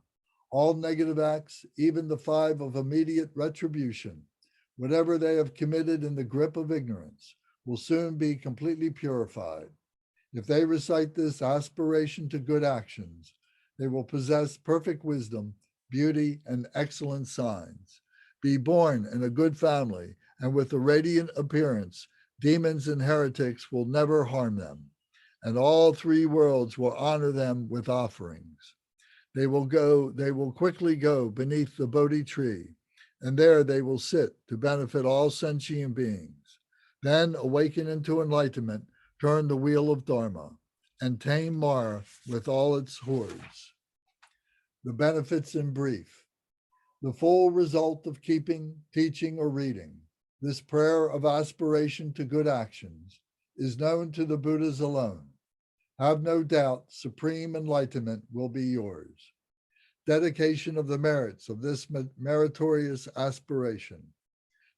All negative acts, even the 5 of immediate retribution, whatever they have committed in the grip of ignorance, will soon be completely purified. If they recite this aspiration to good actions, they will possess perfect wisdom, beauty, and excellent signs. Be born in a good family, and with a radiant appearance, demons and heretics will never harm them, and all 3 worlds will honor them with offerings. They will quickly go beneath the Bodhi tree, and there they will sit to benefit all sentient beings. Then, awaken into enlightenment, turn the wheel of Dharma, and tame Mara with all its hordes. The benefits in brief. The full result of keeping, teaching, or reading this prayer of aspiration to good actions is known to the Buddhas alone. Have no doubt supreme enlightenment will be yours. Dedication of the merits of this meritorious aspiration.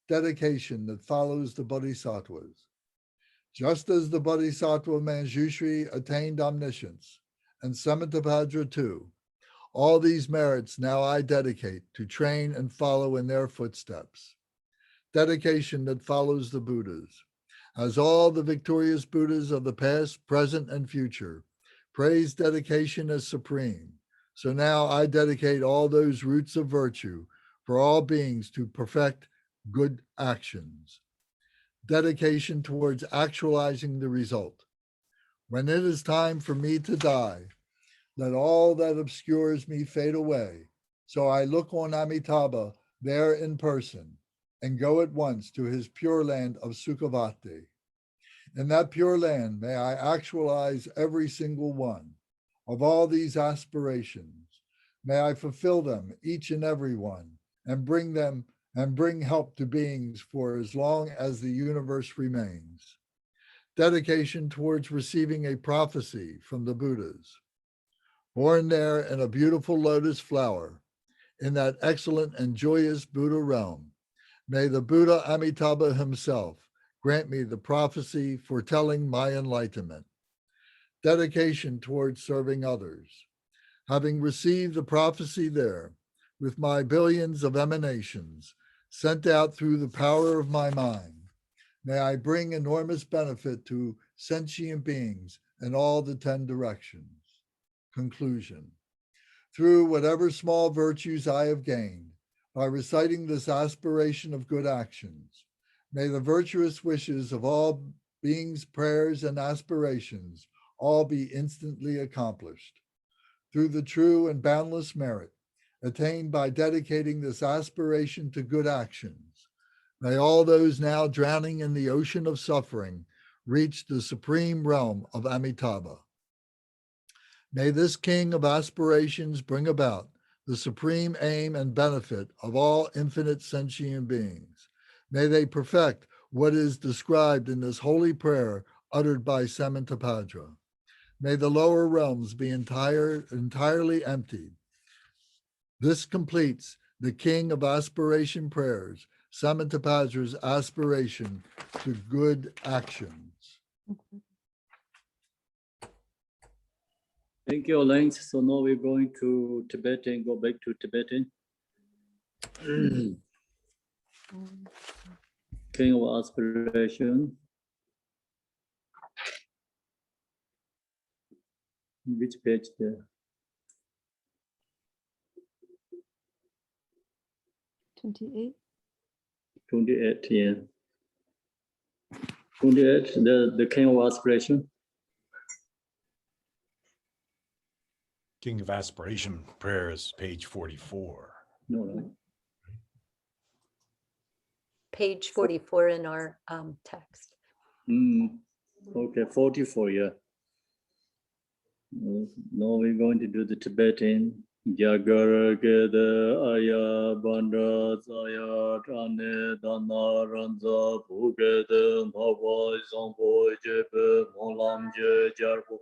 Dedication that follows the bodhisattvas. Just as the bodhisattva Manjushri attained omniscience, and Samantabhadra too, all these merits now I dedicate to train and follow in their footsteps. Dedication that follows the Buddhas, as all the victorious Buddhas of the past, present, and future praise dedication as supreme. So now I dedicate all those roots of virtue for all beings to perfect good actions. Dedication towards actualizing the result. When it is time for me to die, let all that obscures me fade away. So I look on Amitabha there in person and go at once to his pure land of Sukhavati. In that pure land, may I actualize every single one of all these aspirations. May I fulfill them, each and every one, and bring help to beings for as long as the universe remains. Dedication towards receiving a prophecy from the Buddhas. Born there in a beautiful lotus flower, in that excellent and joyous Buddha realm, may the Buddha Amitabha himself grant me the prophecy foretelling my enlightenment. Dedication towards serving others. Having received the prophecy there, with my billions of emanations sent out through the power of my mind, may I bring enormous benefit to sentient beings in all the 10 directions. Conclusion. Through whatever small virtues I have gained, by reciting this aspiration of good actions, may the virtuous wishes of all beings' prayers and aspirations all be instantly accomplished. Through the true and boundless merit attained by dedicating this aspiration to good actions, may all those now drowning in the ocean of suffering reach the supreme realm of Amitabha. May this king of aspirations bring about the supreme aim and benefit of all infinite sentient beings. May they perfect what is described in this holy prayer uttered by Samantabhadra. May the lower realms be entirely emptied. This completes the king of aspiration prayers, Samantabhadra's aspiration to good actions. Thank you, Lance. So now we're going to Tibetan, go back to Tibetan. King of aspiration. Which page there? 28. 28, yeah. 28, the king of aspiration. King of Aspiration Prayers, page 44. No. Page 44 in our text. Okay, 44, yeah. Now we're going to do the Tibetan. Jagara Geda Aya Bandra Zaya Trane Dana Ranza Pugeda Mava Zambo Jepe Molam Je Jarbo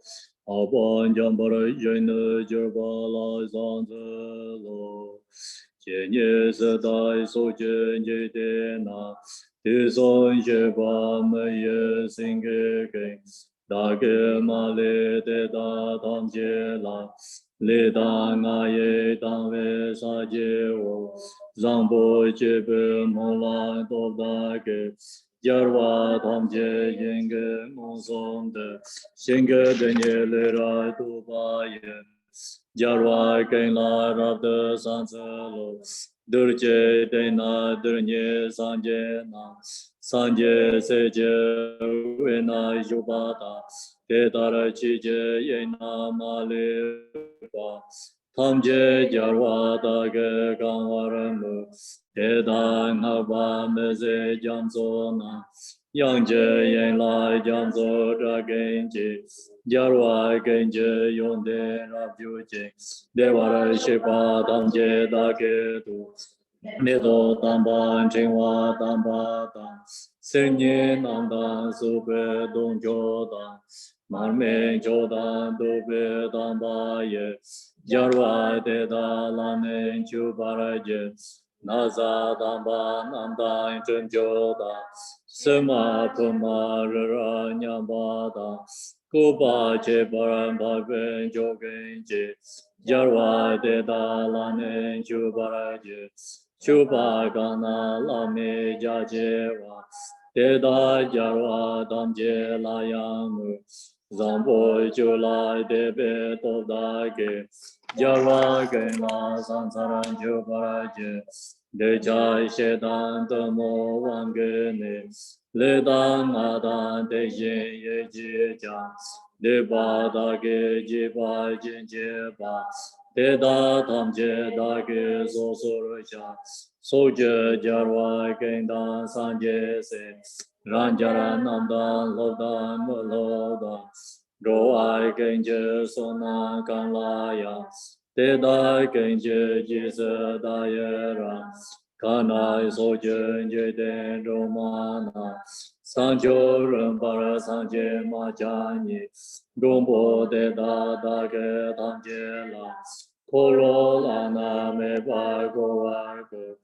Aban Jambara Jena Jarbala Zanzelo Jenye Sedai Soje Jedena Tison Jeba Meye Singe Dage Male De Da Tam Je La Le Da Nga Ye Tam Ve Sa Je Wo Zambo Jebe Mola Dob Da Ge Jarwa Tam Je Yenge Monson De Shinge Denye Le Ra Tu Ba Ye Jarwa Ken La Rab De San Se Lo Durje De Na Durnye Sanje Na Sanje Seje Wena Yubata Tetara Chije Yena Malipa Tamje Jarwa Dage Kanwaramu Teta Ngaba Meze Jamzona Yangje Yenla Jamzo Dragenji Jarwa Genje Yonde Rabyuje Devara Shipa Tamje Dage Tu Nido Tamba Chingwa Tamba Senye Nanda Sube Dongjo Marme Jodan Dobe Dambaye, Jarwa de Dalane Chubaraje, Naza Damba Nanda Joda, Sema Pumara Nyambada, Kuba Chebaran Baben Jogenje, Jarwa de Dalane Chubaraje, Chubagana Lame Jajewa, Deda Jarwa Damje Layamu, Zambo July Debe Todage, Java Gena Sansaran Jubaraje, Dejai Shedan Tomo Wangene, Ledan Adan Deje Yeja, Deba Dage Jiba Jinjeba, Deda Tamje Dage Zosorja, Soja Jarwa Genda Sanje Se, Ranjara Namdan Lodan Moloda, Roai Genje Sona Kanlaya, Teda Genje Jisa Dayera, Kanai Soja Jeden Romana, Sanjo Rambara Sanje Majani, Gombo Deda Dage Tangela, Kolo Lana Meba Goargo,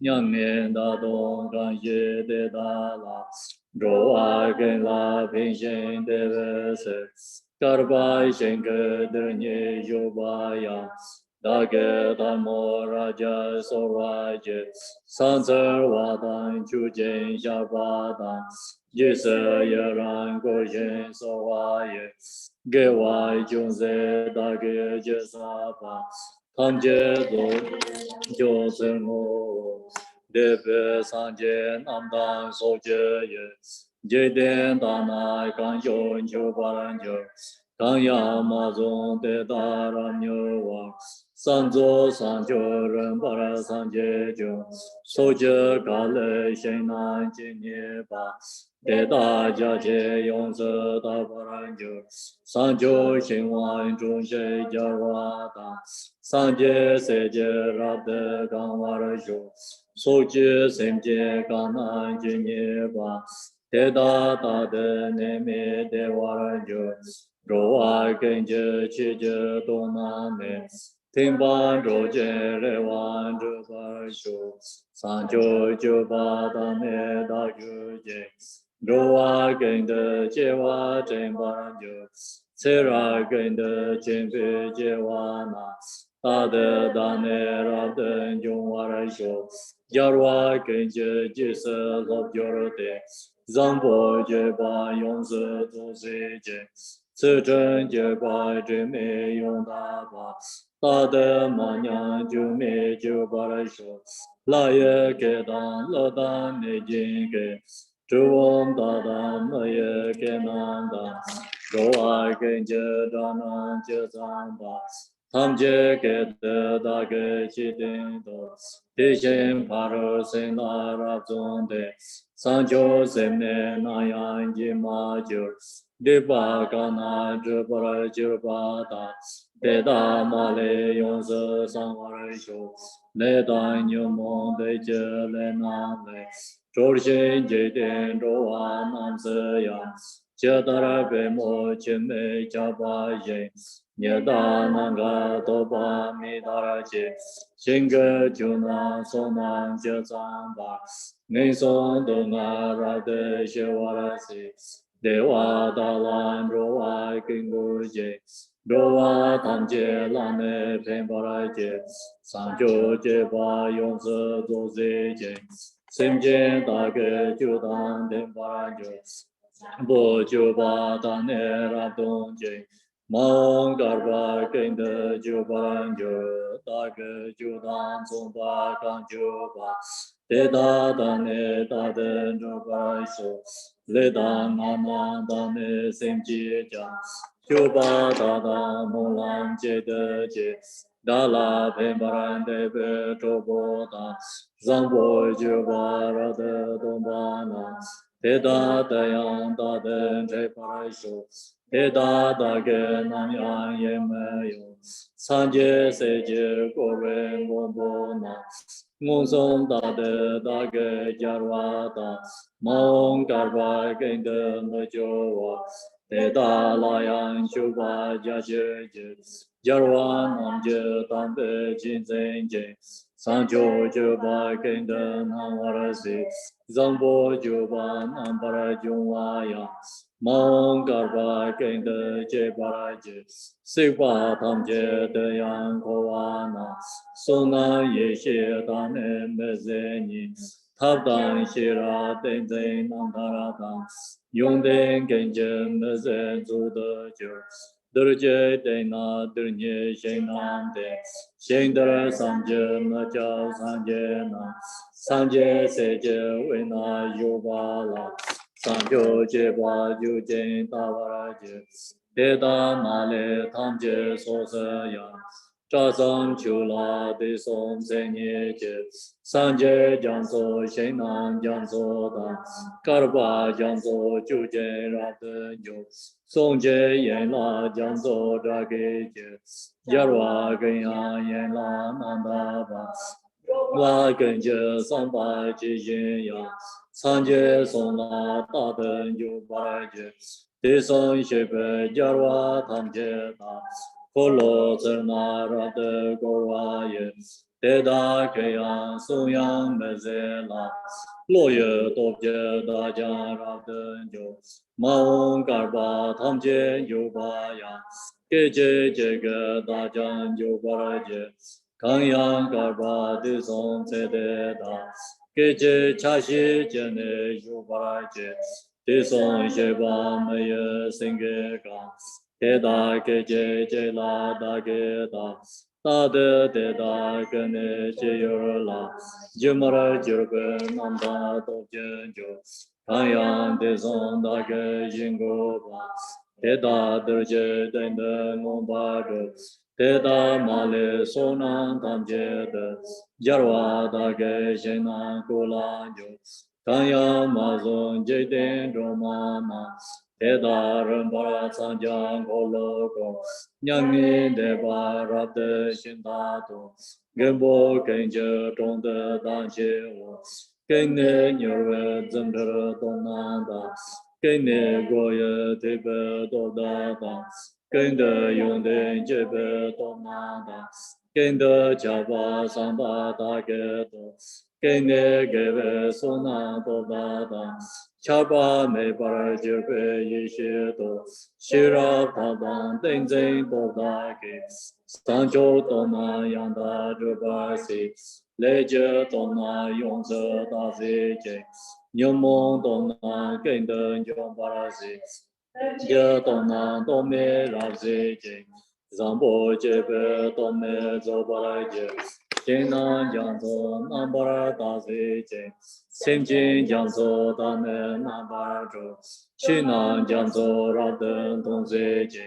Yang Nian Da Dong Gan Ye De Da La, Roa Gen La Ping Shen De Ve Se, Karbai Shen Ge De Nye Yo Ba Ya, Da Ge Da Mo Raja So Ra Je, San Zer Wa Dan Chu Jen Sha Ba Dan, Ye Se Ye Ran Go Shen So Wa Ye, Ge Wai Jun Se Da Ge Je Sa Pa, Tam Je Do Jo Se Mo, De Pe San Je Nam Dan So Je Ye, Je Den Da Na Gan Yo Nyo Ba Ran Jo, Gan Ya Ma Zong De Da Ran Nyo Wa, San Zo San Jo Ren Ba Ra San Je Jo, So Je Ga Le Shen Nan Jin Ye Ba, De Da Jia Je Yong Se Da Ba Ran Jo, San Jo Shen Wan Zhong She Jia Wa Da, San Je Se Je Rab De Gang Wa Ra Jo, So Je Sem Je Gan Nan Jin Ye Ba, De Da Da De Ne Me De Wa Ra Jo, Ro Wa Gen Je Chi Je Dong Na Me, Ting Ban Zhou Je Le Wan Zhe Ba Shu, San Jo Jo Ba Da Ne Da Ju Je, Ro Wa Gen De Jie Wa Zhen Ban Jo, Ce Ra Gen De Chen Pe Jie Wa Na, Da De Da Ne Ra De Jung Wa Ra Shu, Jar Wa Gen Je Ji Se Lob Jo De, Zang Bo Je Ba Yong Se Du Se Je, Ce Zhen Je Ba Zhe Me Yong Da Ba, Da De Ma Nyang Ju Me Ju Ba Ra Shu, La Ye Ge Dan Le Dan Ne Jin Ge, Zhu Wong Da Dan Le Ye Ge Nan Dan, Ro Ai Gen Je Da Nan Je Zang Ba, Tam Je Ge De Da Ge Chi Ding Do, Di Shen Pa Ro Se Na Ra Zong De, San Jo Se Ne Na Yang Ji Ma Ju, Di Ba Ga Na Zhe Ba Ra Ji Ba Da, De Da Ma Le Yong Se San Wa Ra Shu, Le Da Nyu Mong De Je Le Na Le, Zhou Xin Je Den Zhou Wa Nam Se Yang, Jie Da Ra Bei Mo Qin Mei Jia Ba Yin, Nie Da Nan Ga Do Ba Mi Da Ra Ji, Xin Ge Ju Na So Nan Jie Zang Ba, Nei Song Do Nga Ra De Xie Wa Ra Si, De Wa Da Lan Zhou Wa King Gu Ji, Zhou Wa Tam Jie Lan Ne Pen Ba Ra Ji, San Jiu Jie Ba Yong Se Du Zi Ji, Sim Jie Da Ge Ju Dan Den Ba Ra Ju, Bo Ju Ba Da Ne Ra Dong Ji, Mong Gar Ba Gen De Ju Ba Ran Ju, Da Ge Ju Dan Zong Ba Gang Ju Ba, De Da Da Ne Da Den Zhu Ba Shu, Le Da Na Na Da Ne Sim Ji Jia, Ju Ba Da Da Mo Lan Jie De Jie, Da La Pen Ba Ran De Be Zhou Bo Da, Zang Bo Ju Ba Ra De Dong Ba Na, De Da Da Yang Da Den Zhe Pa Ra Shu, De Da Da Ge Nam Yang Ye Me Yo, San Jie Se Jie Guo Ren Gong Bo Na, Ngong Song Da De Da Ge Jia Wa Da, Mong Gar Ba Gen De Me Jo Wa, Te da la yang shu ba ja je je. Jarwa nam je tam pe jin zen je. San jo je ba ken de nam war si. Zambo jo ba nam para jung wa ya. Maung gar ba ken de je para je. Si ba tam je de yang ko wa na. Song na ye xie da ne me ze ni. Tab dan xie ra den zen nam da ra dan. Yong den gen je me ze zu de je. Der je de na der nye shen nam de. Shen der sam je me jiao san je na. San je se je we na yu ba la. San jo je ba yu jen da wa ra je. De da ma le tam je so se ya. Zha zang qiu la de song zhen ye je. San je jiang zo shen nan jiang zo da. Gar ba jiang zo ju jen ra de yu. Song je yen la jiang zo zha ge je. Yar wa gen ya yen la nan da ba. Wa gen je san ba ji yin ya. San je song la da de yu ba je. De song xie be yar wa tam je da. Polo zerna ra de go wa ye. De da ke yang song yang me ze la. Lo ye do je da jia ra de jo. Ma ong gar ba tam je yu ba ya. Ge je je ge da jiang yu ba ra je. Gang yang gar ba de song ze de da. Ge je cha xi je ne yu ba ra je. De song xie ba me ye sing ge gang. De da ge je la da ge da. Da de da ge ne je yu la. Je ma ra je ge nam da do jian jo. Gang yang de song da ge yin go ba. De da de je de ne ngong ba de. De da ma le so nan tam je de. Jar wa da ge shen nan ko la jo. Gang yang ma zong je den zhong ma na. De da ren ba san jiang ko lo go. Nyang ni de ba ra de xin da do. Gen bo gen je zhong de dan xie wo. Gen ne nyo we zhen de dong nan da. Gen ne go ye de be do da da. Gen de yong de je be dong nan da. Gen de jia ba san ba da ge do. Gen ne ge be so nan do da da. Cha ba me ba je be ye xie do. Xi ra ta ban den zhen do da ge. San jiu dong na yang da zhe ba si. Le je dong na yong zhe da zi je. Niu mong dong na gen de yong ba ra si. Je dong na dong me ra zi je. Zang bo je be dong me zo ba ra je. Jin nan jiang zo nan ba ra da zi je. Sim jin jiang zo da ne nan ba ra zhou. Qi nan jiang zo ra de dong zi je.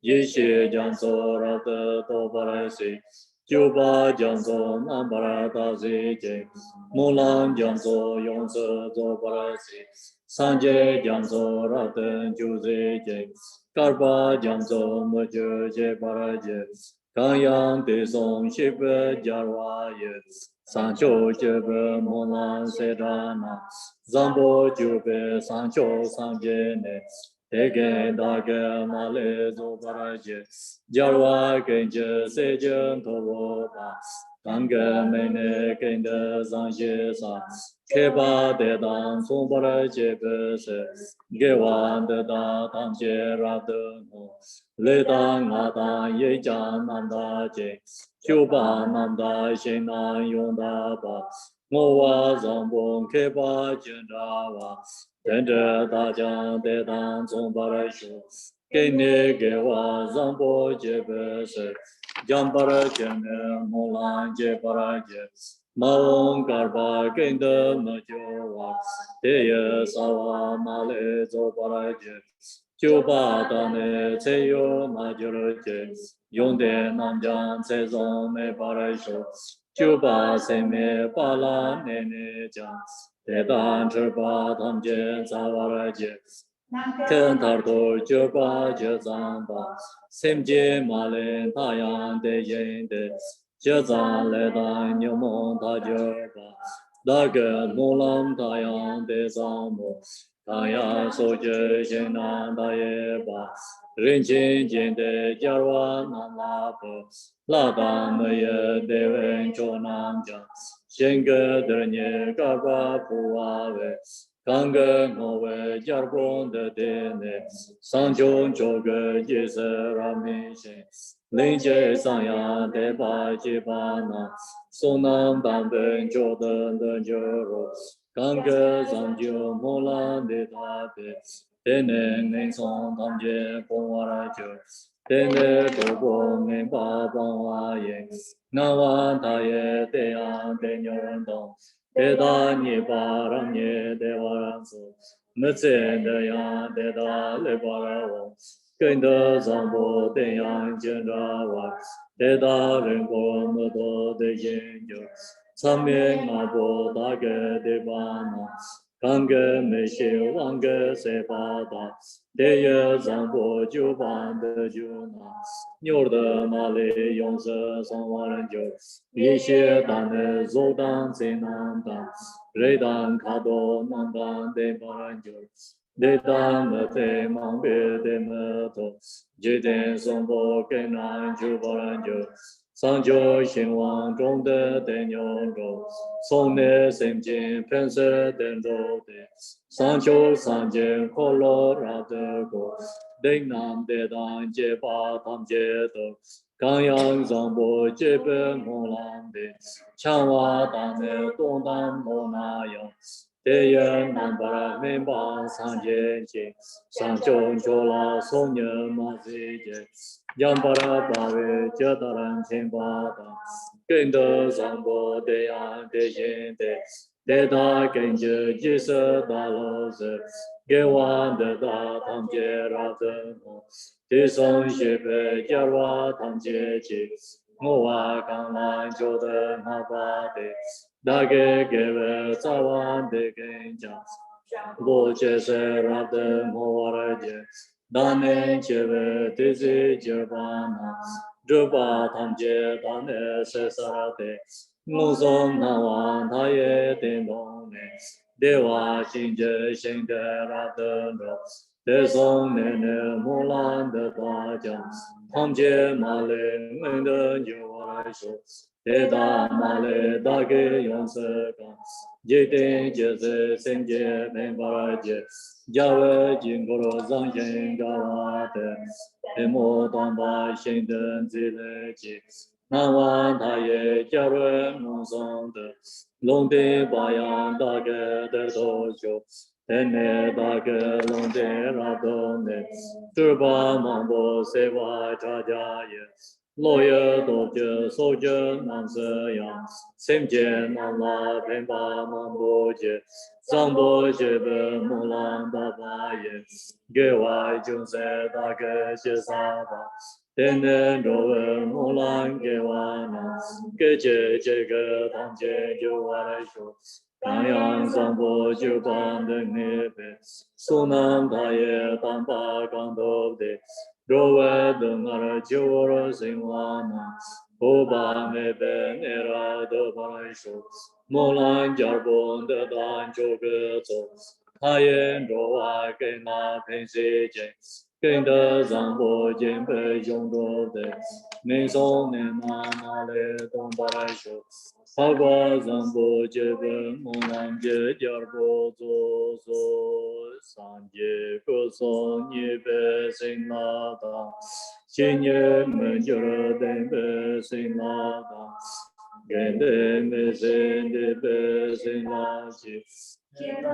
Yi xie jiang zo ra de do ba ra si. Jiu ba jiang zo nan ba ra da zi je. Mu lan jiang zo yong zi zo ba ra si. San jie jiang zo ra de jiu zi je. Gar ba jiang zo me je je ba ra je. Gang yang de song xie be jar wa ye. San qiu jie be mo lan se zha na. Zang bo jiu be san qiu san jie ne. De gen da ge ma le zo ba ra je. Jar wa gen je se jian to wo ba. Gang ge me ne gen de zang xie sa. Ke ba de dan song ba ra je be se. Ge wan de da tam jie ra de mo. Le da nga da ye jiang nan da je. Qiu ba nan da xin nan yong da ba. Ngo wa zang bong ke ba jian zha wa. Den zhe da jiang de dan zong ba ra shu. Ge ne ge wa zang bo je be se. Jiang ba ra jian ne mo lan je ba ra je. Ma wong gar ba gen de me jiu wa. De ye sa wa ma le zo ba ra je. Jiu ba da ne ce yu ma jiu le je. Yong de nam jiang ce zong me ba ra shu. Jiu ba se me ba la ne ne jiang. De dan zhi ba tam jian za wa ra je. Ken tar do jiu ba jiu zang ba. Sim ji ma len ta yang de yin de. Jiu zang le dan niu mong ta jiu ba. Da ge mo lam ta yang de zang mo. Kaya soje jena daye ba. Rinjin jinde jarwa nama po. Lada meye deven chonam ja. Shinga dernye karba puave. Kanga ngowe jarbon de dene. Sanjon choge jise ramishin. Linje sanya deba jibana. Sonam damben chodan den joro. Kanga zamjo mola de tabe. Tene neng song tamje pongwara jo. Tene tobo neng pa pongwa ye. Nawa taye te an te nyon dong. Te da nye pa ram nye te waran so. Metse de yan te da le para wong. Kenda zambo te yan jen ra wa. Te da ren ko mo do de yen jo. Tsamye nga bo da ge de ba na. Kange me shi wang ge se pa da. Te ye zambo ju ban de ju na. Nyor de ma le yong se sang wa ren jo. Yi xie dan de zo dan se nan dan. Re dan ka do nan dan de ba ren jo. De dan me te mang be de me to. Je den song bo ke nan ju ba ren jo. Sang jo xin wang zhong de den yong zhou. Song ne sem jin pen se den zhou de. Sang jo sang jin ko lo ra de go. Ding nam de dan jie pa tam jie de. Gang yang zang bo jie pe mong lang de. Chang wa dan ne dong dan mo na yang. Te ye nan ba men ba sang jie jie. Sang jo jo la song ne ma zi jie. Yang para pa we jia da ran qian pa da. Gen de zang bo de yang de yin de. De da gen jie ji se da lo ze. Ge wan de da tam jie ra de mo. De song xie pe jia wa tam jie ji. Mo wa gang lan jiu de ma ba de. Da ge we za wan de gen jia. Bo jie se ra de mo wa re jie. Da ne jie we de zi jie ba na. Zhe ba tam jie da ne se sa ra de. Ngo song na wan ta ye den dong ne. De wa xin jie xin de ra de ro. De song ne ne mo lan de da jiang. Tam jie ma le men de jiu wa lai shu. De da ma le da ge yong se gang. Jie den jie se sen jie men ba ra jie. Jia we jing go ro zang xian ga wa de. De mo dong ba xin den zi le ji. Nan wan ta ye jia rui mong song de. Long de ba yang da ge de do jiu. Tene da ge long de ra do ne. Zhi ba mang bo se wa cha jia ye. Lo ye do jie so jie nan se yang. Sem jie nan la pen ba mang bo jie. Zang bo jie be mong lang da ba ye. Ge wai jung se da ge xie sa ba. Tene zhou we mong lang ge wa na. Ge jie jie ge tang jie jiu wa lai shu. Gang yang zang bo jiu ban de ne be. Su nam da ye dan ba gang do de. Zhou we deng er jiu ro xin wa na. Bo ba me be ne ra de ba lai shu. Mong lang jiao bon de dan jiu ge zou. Ta yen zhou wa ge na pen xi jie. Gen de zang bo jian bei yong zhou de. Ning song ne ma ma le dong ba lai shu. Pa gua zang bo jie be mong lang jie jiao bo zuo zuo. San jie ge song ye be xin la da. Xin ye men jie re den be xin la da. Gen de me xin de be xin la ji.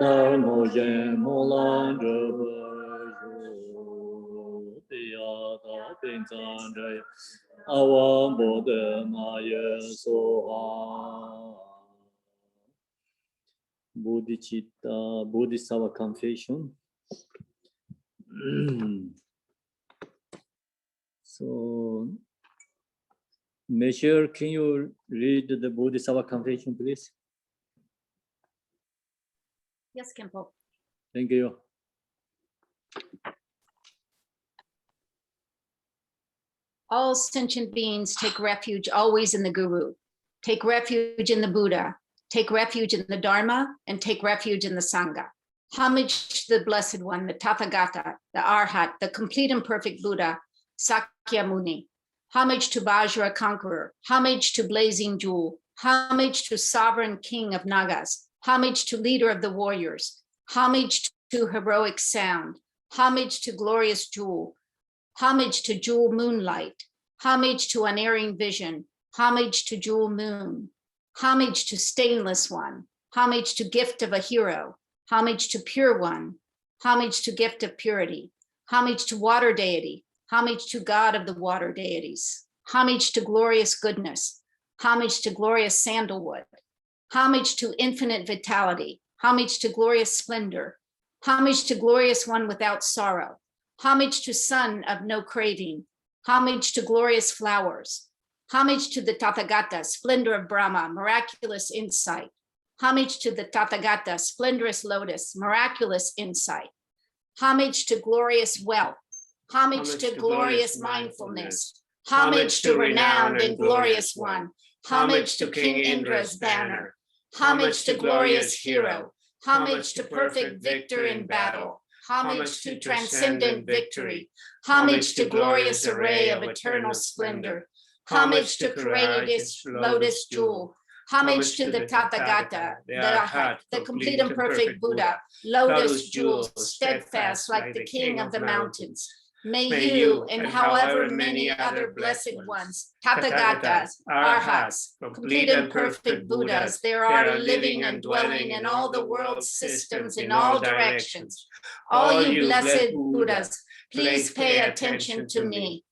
Da mo jian mong lang zhe be yu. Di ya da bin zang zhe. A wang bo de ma ye so ha. Bodhicitta, Bodhisattva Confession. So, Monsieur, can you read the Bodhisattva Confession, please? Yes, Khenpo. Thank you. All sentient beings take refuge always in the Guru. Take refuge in the Buddha. Take refuge in the Dharma, and take refuge in the Sangha. Homage to the Blessed One, the Tathagata, the Arhat, the complete and perfect Buddha, Sakyamuni. Homage to Vajra Conqueror. Homage to Blazing Jewel. Homage to Sovereign King of Nagas. Homage to Leader of the Warriors. Homage to Heroic Sound. Homage to Glorious Jewel. Homage to Jewel Moonlight. Homage to Unerring Vision. Homage to Jewel Moon. Homage to Stainless One. Homage to Gift of a Hero. Homage to Pure One. Homage to Gift of Purity. Homage to Water Deity. Homage to God of the Water Deities. Homage to Glorious Goodness. Homage to Glorious Sandalwood. Homage to Infinite Vitality. Homage to Glorious Splendor. Homage to Glorious One without sorrow. Homage to Son of no craving. Homage to Glorious Flowers. Homage to the Tathagata, Splendor of Brahma, Miraculous Insight. Homage to the Tathagata, Splendorous Lotus, Miraculous Insight. Homage to Glorious Wealth. Homage to Glorious Mindfulness. Homage to Renowned and Glorious One. Homage to King Indra's banner. Homage to Glorious Hero. Homage to Perfect Victor in battle. Homage to Transcendent Victory. Homage to Glorious Array of Eternal Splendor. Homage to Courageous Lotus Jewel. Homage to the Tathagata, the Arhat, the complete and perfect Buddha, Lotus Jewel, steadfast like the King of the mountains. May you and however many other blessed ones, Tathagatas, Arhats, complete and perfect Buddhas, there are living and dwelling in all the world's systems in all directions. All you blessed Buddhas, please pay attention to me.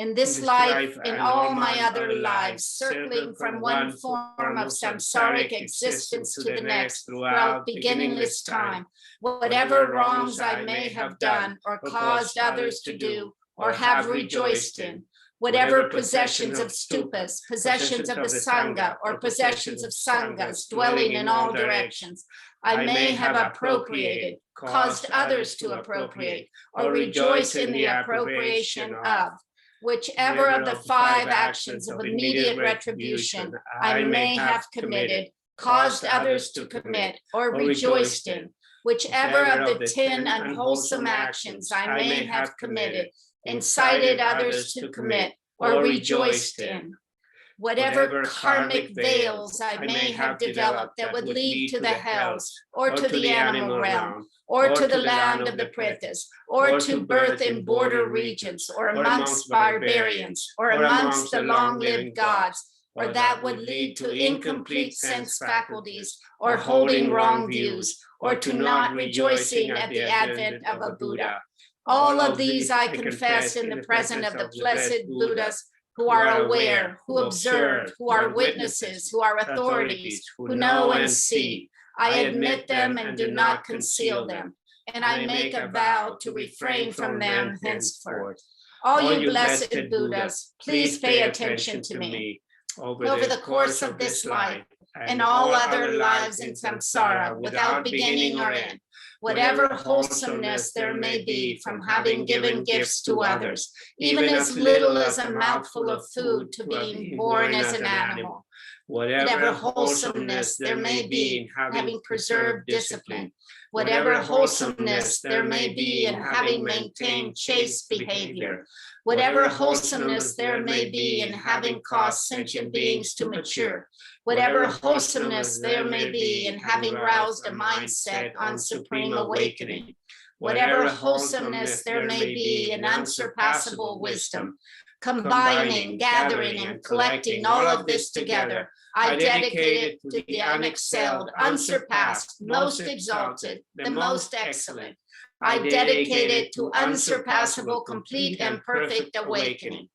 In this life, in all my other lives, circling from one form of samsaric existence to the next throughout beginningless time, whatever wrongs I may have done or caused others to do or have rejoiced in, whatever possessions of stupas, possessions of the Sangha, or possessions of Sanghas dwelling in all directions, I may have appropriated, caused others to appropriate, or rejoice in the appropriation of, whichever of the 5 actions of immediate retribution I may have committed, caused others to commit, or rejoiced in, whichever of the 10 unwholesome actions I may have committed, incited others to commit, or rejoiced in, whatever karmic veils I may have developed that would lead to the hells, or to the animal realm, or to the land of the Prithas, or to birth in border regions, or amongst barbarians, or amongst the long-lived gods, or that would lead to incomplete sense faculties, or holding wrong views, or to not rejoicing at the advent of a Buddha. All of these I confess in the presence of the blessed Buddhas, who are aware, who observe, who are witnesses, who are authorities, who know and see. I admit them and do not conceal them, and I make a vow to refrain from them henceforth. All you blessed Buddhas, please pay attention to me. Over the course of this life and all other lives in samsara without beginning or end, whatever wholesomeness there may be from having given gifts to others, even as little as a mouthful of food to being born as an animal, whatever wholesomeness there may be in having preserved discipline, whatever wholesomeness there may be in having maintained chaste behavior, whatever wholesomeness there may be in having caused sentient beings to mature, whatever wholesomeness there may be in having roused a mindset on supreme awakening, whatever wholesomeness there may be in unsurpassable wisdom, combining, gathering, and collecting all of this together, I dedicate it to the unexcelled, unsurpassed, most exalted, the most excellent. I dedicate it to unsurpassable, complete, and perfect awakening,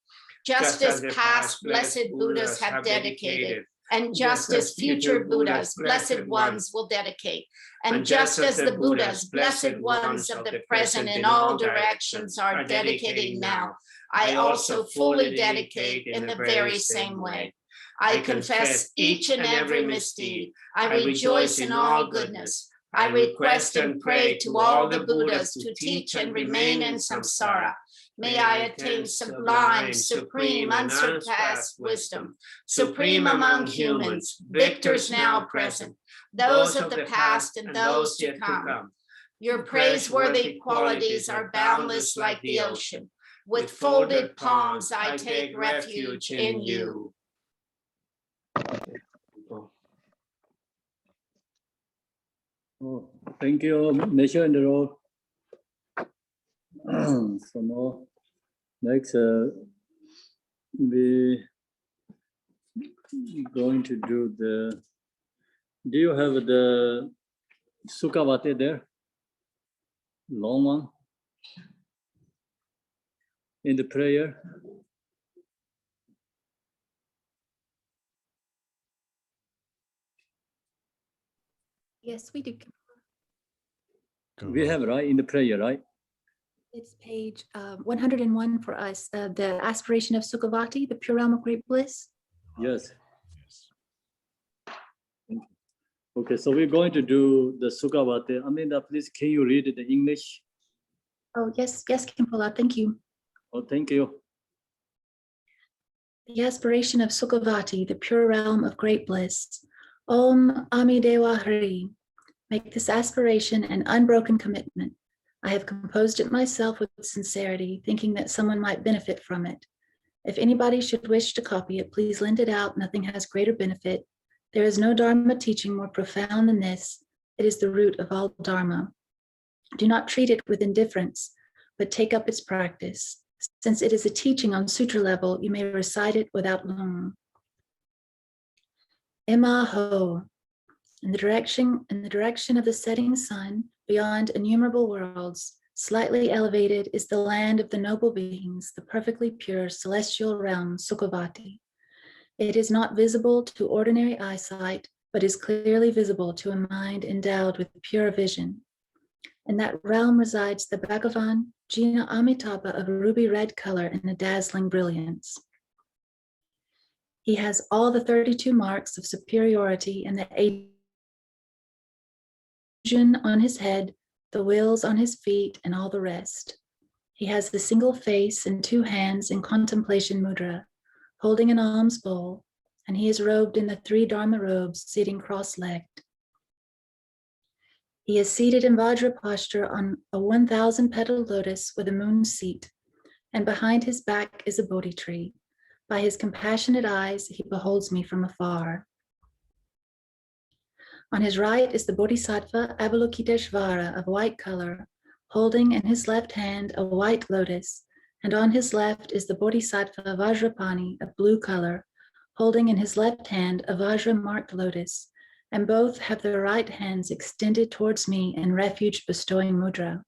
just as past blessed Buddhas have dedicated, and just as future Buddhas, blessed ones, will dedicate, and just as the Buddhas, blessed ones of the present in all directions are dedicating now, I also fully dedicate in the very same way. I confess each and every misdeed. I rejoice in all goodness. I request and pray to all the Buddhas to teach and remain in samsara. May I attain sublime, supreme, unsurpassed wisdom, supreme among humans, victors now present, those of the past and those to come. Your praiseworthy qualities are boundless like the ocean. With folded palms, I take refuge in you. Oh, thank you, measure in the row. So now, next, we going to do the. Do you have the Sukhavati there? Long one in the prayer. Yes, we do. We have, right, in the prayer, right? It's page 101 for us. The aspiration of Sukhavati, the pure realm of great bliss. Yes. Okay, so we're going to do the Sukhavati. Aminda, please, can you read the English? Oh, yes, yes, Khenpo, thank you. Oh, thank you. The aspiration of Sukhavati, the pure realm of great bliss. Om Amidewa Hari. Make this aspiration an unbroken commitment. I have composed it myself with sincerity, thinking that someone might benefit from it. If anybody should wish to copy it, please lend it out. Nothing has greater benefit. There is no Dharma teaching more profound than this. It is the root of all Dharma. Do not treat it with indifference, but take up its practice. Since it is a teaching on sutra level, you may recite it without lung. Imaho. In the direction of the setting sun, beyond innumerable worlds, slightly elevated is the land of the noble beings, the perfectly pure celestial realm, Sukhavati. It is not visible to ordinary eyesight, but is clearly visible to a mind endowed with pure vision. In that realm resides the Bhagavan, Jina Amitabha of ruby red color and a dazzling brilliance. He has all the 32 marks of superiority and the 8 on his head, the wheels on his feet, and all the rest. He has the single face and 2 hands in contemplation mudra, holding an alms bowl, and he is robed in the 3 Dharma robes, sitting cross-legged. He is seated in Vajra posture on a 1,000-petal lotus with a moon seat, and behind his back is a Bodhi tree. By his compassionate eyes, he beholds me from afar. On his right is the Bodhisattva Avalokiteshvara of white color, holding in his left hand a white lotus, and on his left is the Bodhisattva Vajrapani of blue color, holding in his left hand a Vajra-marked lotus, and both have their right hands extended towards me in refuge-bestowing mudra.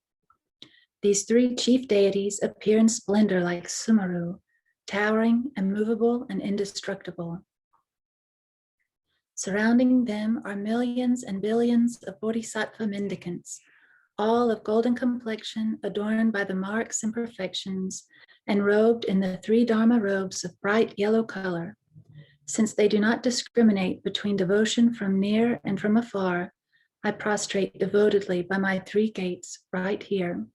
These 3 chief deities appear in splendor like Sumaru, towering, immovable, and indestructible. Surrounding them are millions and billions of bodhisattva mendicants, all of golden complexion, adorned by the marks and perfections, and robed in the 3 Dharma robes of bright yellow color. Since they do not discriminate between devotion from near and from afar, I prostrate devotedly by my 3 gates right here.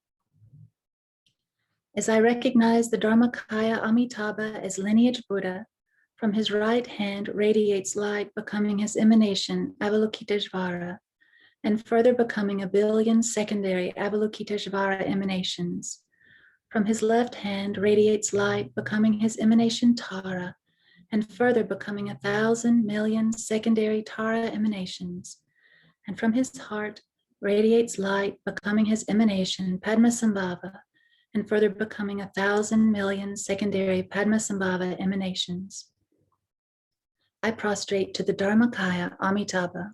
As I recognize the Dharmakaya Amitabha as lineage Buddha, from his right hand radiates light, becoming his emanation, Avalokiteshvara, and further becoming a billion secondary Avalokiteshvara emanations. From his left hand radiates light, becoming his emanation Tara, and further becoming 1,000 million secondary Tara emanations. And from his heart radiates light, becoming his emanation Padmasambhava, and further becoming 1,000 million secondary Padmasambhava emanations. I prostrate to the Dharmakaya Amitabha.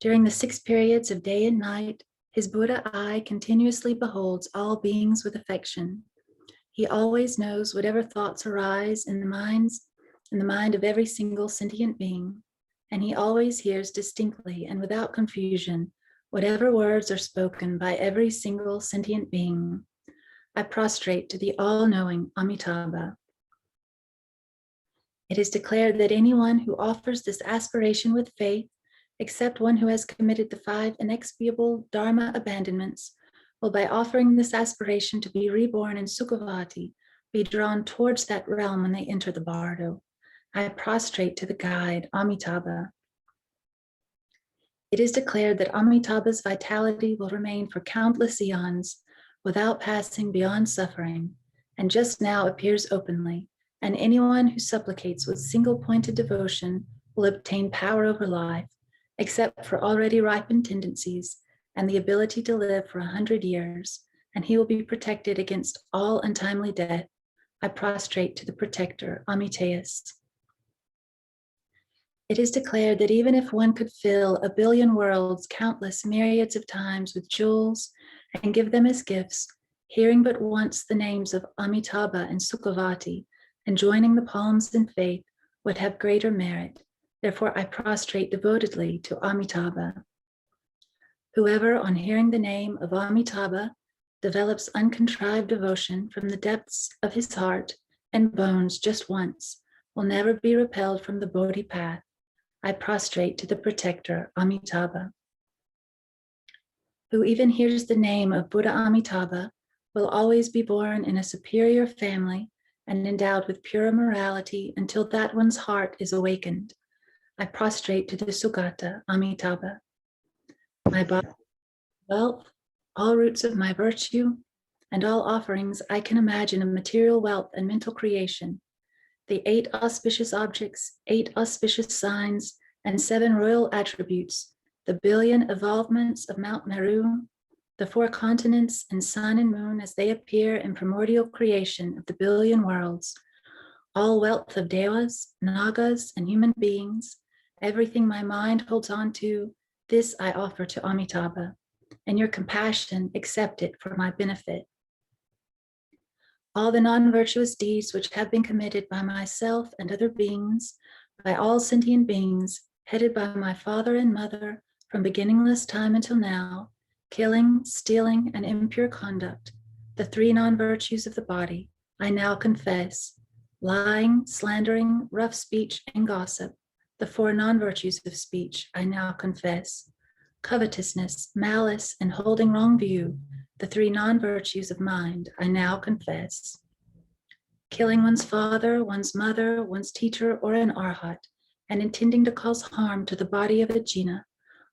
During the 6 periods of day and night, his Buddha eye continuously beholds all beings with affection. He always knows whatever thoughts arise in the mind of every single sentient being, and he always hears distinctly and without confusion whatever words are spoken by every single sentient being. I prostrate to the all-knowing Amitabha. It is declared that anyone who offers this aspiration with faith except one who has committed the 5 inexpiable Dharma abandonments, will by offering this aspiration to be reborn in Sukhavati, be drawn towards that realm when they enter the bardo. I prostrate to the guide, Amitabha. It is declared that Amitabha's vitality will remain for countless eons without passing beyond suffering, and just now appears openly, and anyone who supplicates with single-pointed devotion will obtain power over life, except for already ripened tendencies and the ability to live for 100 years, and he will be protected against all untimely death. I prostrate to the protector, Amiteus. It is declared that even if one could fill 1 billion worlds countless myriads of times with jewels and give them as gifts, hearing but once the names of Amitabha and Sukhavati and joining the palms in faith would have greater merit. Therefore, I prostrate devotedly to Amitabha. Whoever, on hearing the name of Amitabha, develops uncontrived devotion from the depths of his heart and bones just once, will never be repelled from the Bodhi path. I prostrate to the protector, Amitabha. Who even hears the name of Buddha Amitabha will always be born in a superior family and endowed with pure morality until that one's heart is awakened. I prostrate to the Sugata, Amitabha. My body, wealth, all roots of my virtue, and all offerings I can imagine of material wealth and mental creation, the 8 auspicious objects, 8 auspicious signs, and 7 royal attributes, the billion evolvements of Mount Meru, the 4 continents and sun and moon as they appear in primordial creation of the billion worlds, all wealth of devas, nagas, and human beings, everything my mind holds on to, this I offer to Amitabha, and your compassion accept it for my benefit. All the non-virtuous deeds which have been committed by myself and other beings, by all sentient beings, headed by my father and mother from beginningless time until now, killing, stealing, and impure conduct, the 3 non-virtues of the body, I now confess, lying, slandering, rough speech, and gossip, the 4 non-virtues of speech, I now confess, covetousness, malice, and holding wrong view, the 3 non-virtues of mind, I now confess. Killing one's father, one's mother, one's teacher, or an arhat, and intending to cause harm to the body of a jina,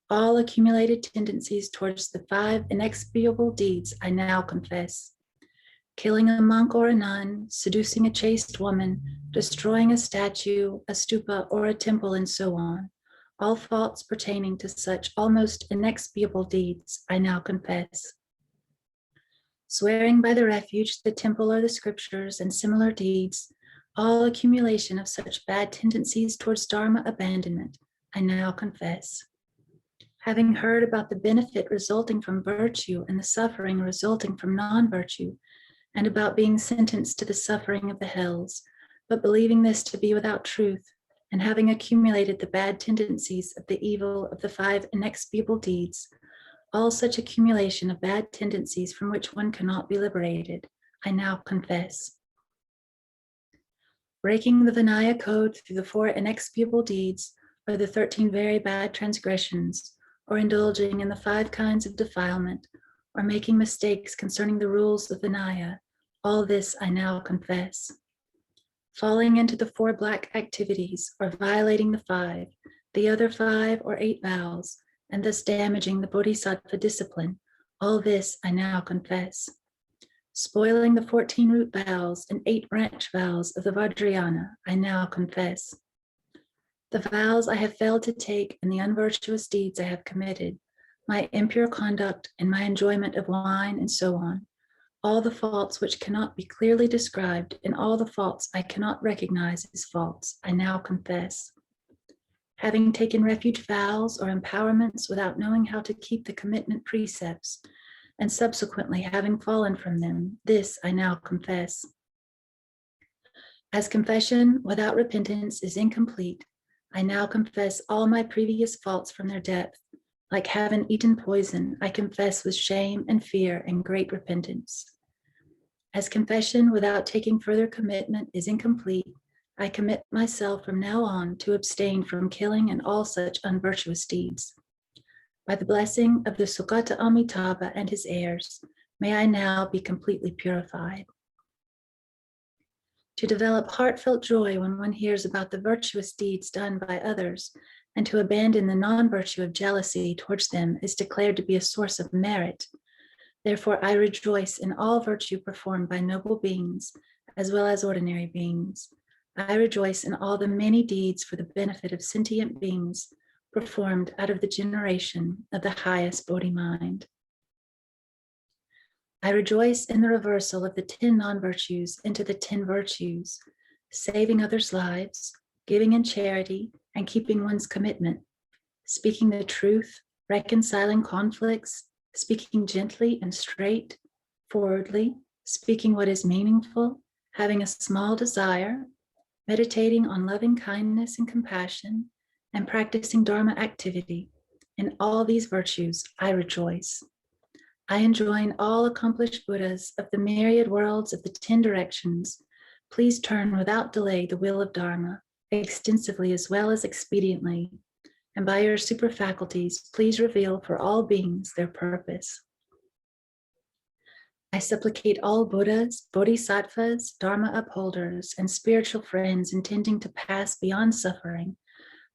all accumulated tendencies towards the 5 inexpiable deeds, I now confess. Killing a monk or a nun, seducing a chaste woman, destroying a statue, a stupa, or a temple, and so on, all faults pertaining to such almost inexpiable deeds, I now confess. Swearing by the refuge, the temple, or the scriptures, and similar deeds, all accumulation of such bad tendencies towards Dharma abandonment, I now confess. Having heard about the benefit resulting from virtue and the suffering resulting from non-virtue, and about being sentenced to the suffering of the hells, but believing this to be without truth, and having accumulated the bad tendencies of the evil of the 5 inexpiable deeds, all such accumulation of bad tendencies from which one cannot be liberated, I now confess. Breaking the Vinaya code through the 4 inexpiable deeds, or the 13 very bad transgressions, or indulging in the 5 kinds of defilement, or making mistakes concerning the rules of Vinaya, all this I now confess. Falling into the 4 black activities, or violating the 5, the other 5 or 8 vows, and thus damaging the Bodhisattva discipline, all this I now confess. Spoiling the 14 root vows and 8 branch vows of the Vajrayana, I now confess. The vows I have failed to take and the unvirtuous deeds I have committed, my impure conduct and my enjoyment of wine and so on, all the faults which cannot be clearly described and all the faults I cannot recognize as faults, I now confess. Having taken refuge vows or empowerments without knowing how to keep the commitment precepts, and subsequently having fallen from them, this I now confess. As confession without repentance is incomplete, I now confess all my previous faults from their depth. Like having eaten poison, I confess with shame and fear and great repentance. As confession without taking further commitment is incomplete, I commit myself from now on to abstain from killing and all such unvirtuous deeds. By the blessing of the Sugata Amitabha and his heirs, may I now be completely purified. To develop heartfelt joy when one hears about the virtuous deeds done by others, and to abandon the non-virtue of jealousy towards them is declared to be a source of merit. Therefore, I rejoice in all virtue performed by noble beings, as well as ordinary beings. I rejoice in all the many deeds for the benefit of sentient beings performed out of the generation of the highest Bodhi mind. I rejoice in the reversal of the 10 non-virtues into the 10 virtues, saving others' lives, giving in charity, and keeping one's commitment, speaking the truth, reconciling conflicts, speaking gently and straight, forwardly, speaking what is meaningful, having a small desire, meditating on loving kindness and compassion, and practicing Dharma activity. In all these virtues, I rejoice. I enjoin all accomplished Buddhas of the myriad worlds of the 10 directions. Please turn without delay the wheel of Dharma, extensively as well as expediently, and by your super faculties, please reveal for all beings their purpose. I supplicate all Buddhas, Bodhisattvas, Dharma upholders, and spiritual friends intending to pass beyond suffering.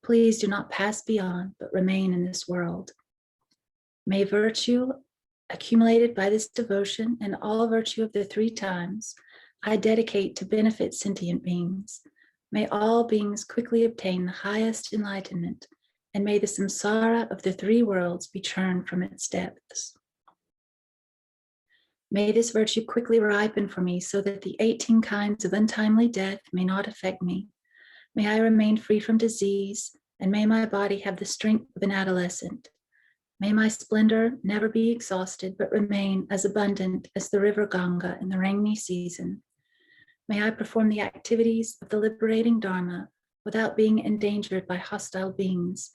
Please do not pass beyond, but remain in this world. May virtue accumulated by this devotion and all virtue of the 3 times I dedicate to benefit sentient beings. May all beings quickly obtain the highest enlightenment, and may the samsara of the 3 worlds be churned from its depths. May this virtue quickly ripen for me so that the 18 kinds of untimely death may not affect me. May I remain free from disease, and may my body have the strength of an adolescent. May my splendor never be exhausted, but remain as abundant as the river Ganga in the rainy season. May I perform the activities of the liberating Dharma without being endangered by hostile beings.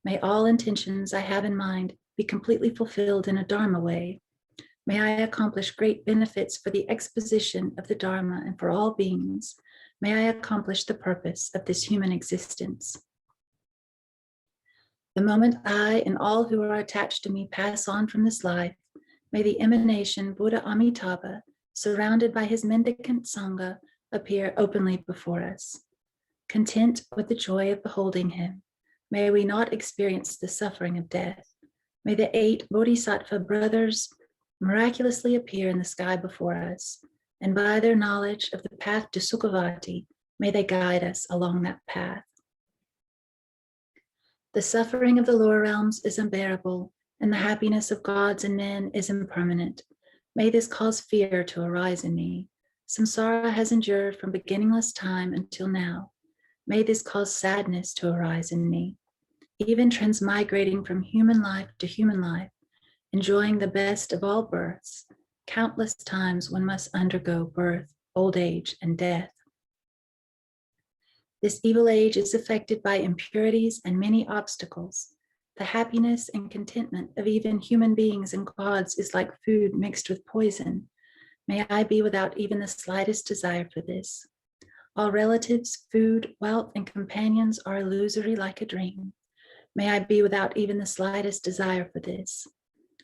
May all intentions I have in mind be completely fulfilled in a Dharma way. May I accomplish great benefits for the exposition of the Dharma and for all beings. May I accomplish the purpose of this human existence. The moment I and all who are attached to me pass on from this life, may the emanation Buddha Amitabha, surrounded by his mendicant Sangha, appear openly before us. Content with the joy of beholding him, may we not experience the suffering of death. May the 8 Bodhisattva brothers miraculously appear in the sky before us, and by their knowledge of the path to Sukhavati, may they guide us along that path. The suffering of the lower realms is unbearable, and the happiness of gods and men is impermanent. May this cause fear to arise in me. Samsara has endured from beginningless time until now. May this cause sadness to arise in me. Even transmigrating from human life to human life, enjoying the best of all births, countless times one must undergo birth, old age, and death. This evil age is affected by impurities and many obstacles. The happiness and contentment of even human beings and gods is like food mixed with poison. May I be without even the slightest desire for this. All relatives, food, wealth, and companions are illusory like a dream. May I be without even the slightest desire for this.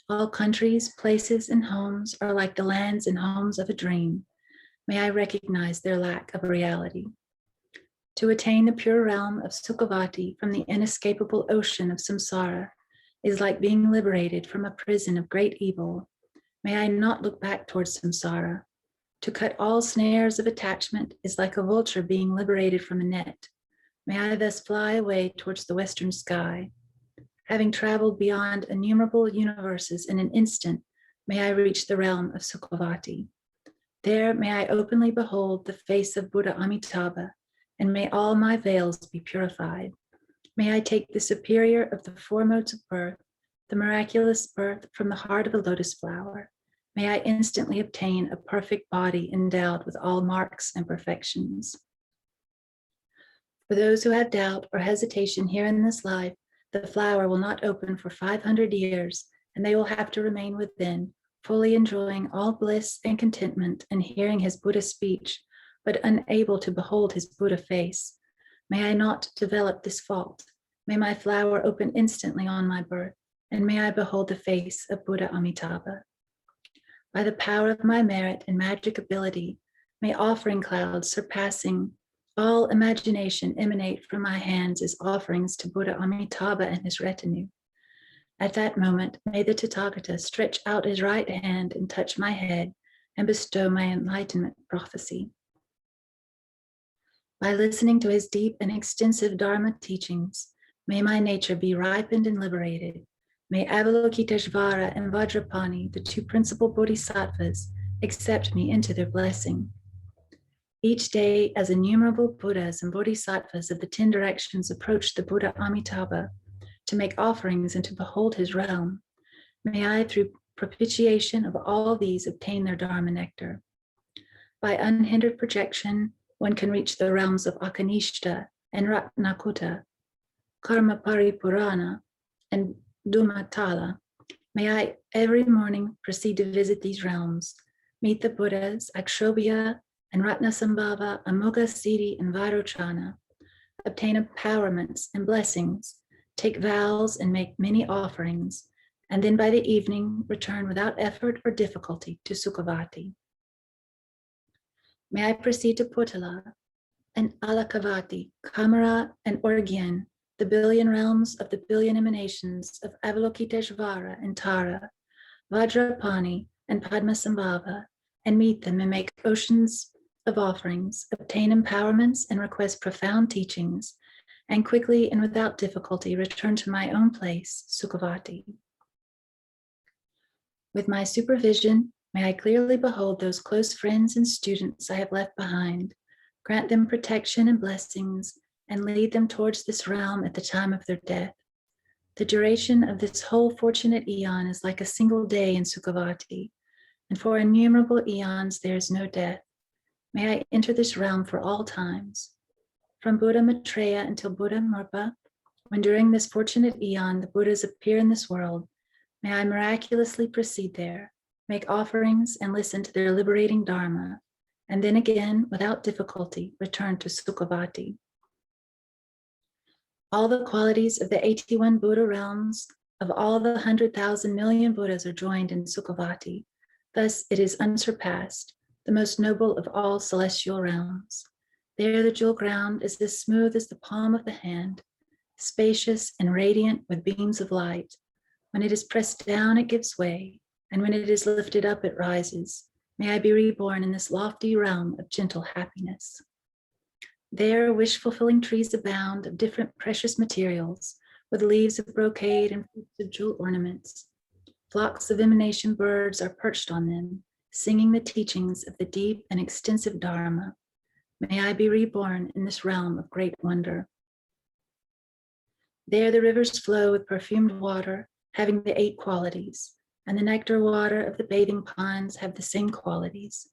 All countries, places, and homes are like the lands and homes of a dream. May I recognize their lack of reality. To attain the pure realm of Sukhavati from the inescapable ocean of samsara is like being liberated from a prison of great evil. May I not look back towards samsara. To cut all snares of attachment is like a vulture being liberated from a net. May I thus fly away towards the western sky. Having traveled beyond innumerable universes in an instant, may I reach the realm of Sukhavati. There may I openly behold the face of Buddha Amitabha, and may all my veils be purified. May I take the superior of the 4 modes of birth, the miraculous birth from the heart of a lotus flower. May I instantly obtain a perfect body endowed with all marks and perfections. For those who have doubt or hesitation here in this life, the flower will not open for 500 years, and they will have to remain within, fully enjoying all bliss and contentment and hearing his Buddha speech, but unable to behold his Buddha face. May I not develop this fault. May my flower open instantly on my birth, and may I behold the face of Buddha Amitabha. By the power of my merit and magic ability, may offering clouds surpassing all imagination emanate from my hands as offerings to Buddha Amitabha and his retinue. At that moment, may the Tathagata stretch out his right hand and touch my head and bestow my enlightenment prophecy. By listening to his deep and extensive Dharma teachings, may my nature be ripened and liberated. May Avalokiteshvara and Vajrapani, the two principal bodhisattvas, accept me into their blessing. Each day, as innumerable Buddhas and Bodhisattvas of the 10 directions approach the Buddha Amitabha to make offerings and to behold his realm, may I, through propitiation of all these, obtain their Dharma nectar. By unhindered projection, one can reach the realms of Akanishta and Ratnakuta, Karma Paripurana, and Dhumatala. May I every morning proceed to visit these realms, meet the Buddhas, Akshobhya, and Ratnasambhava, Amogha Siddhi, and Vairochana, obtain empowerments and blessings, take vows and make many offerings, and then by the evening return without effort or difficulty to Sukhavati. May I proceed to Potala and Alakavati, Kamara and Orgyan, the billion realms of the billion emanations of Avalokiteshvara and Tara, Vajrapani and Padmasambhava, and meet them and make oceans of offerings, obtain empowerments and request profound teachings, and quickly and without difficulty return to my own place, Sukhavati. With my supervision, may I clearly behold those close friends and students I have left behind, grant them protection and blessings, and lead them towards this realm at the time of their death. The duration of this whole fortunate eon is like a single day in Sukhavati, and for innumerable eons there is no death. May I enter this realm for all times. From Buddha Maitreya until Buddha Murpa, when during this fortunate eon the Buddhas appear in this world, may I miraculously proceed there, make offerings and listen to their liberating Dharma, and then again, without difficulty, return to Sukhavati. All the qualities of the 81 Buddha realms of all the 100,000 million Buddhas are joined in Sukhavati. Thus it is unsurpassed, the most noble of all celestial realms. There the jewel ground is as smooth as the palm of the hand, spacious and radiant with beams of light. When it is pressed down, it gives way, and when it is lifted up, it rises. May I be reborn in this lofty realm of gentle happiness. There, wish-fulfilling trees abound of different precious materials, with leaves of brocade and fruits of jewel ornaments. Flocks of emanation birds are perched on them, singing the teachings of the deep and extensive Dharma. May I be reborn in this realm of great wonder. There the rivers flow with perfumed water, having the 8 qualities, and the nectar water of the bathing ponds have the same qualities.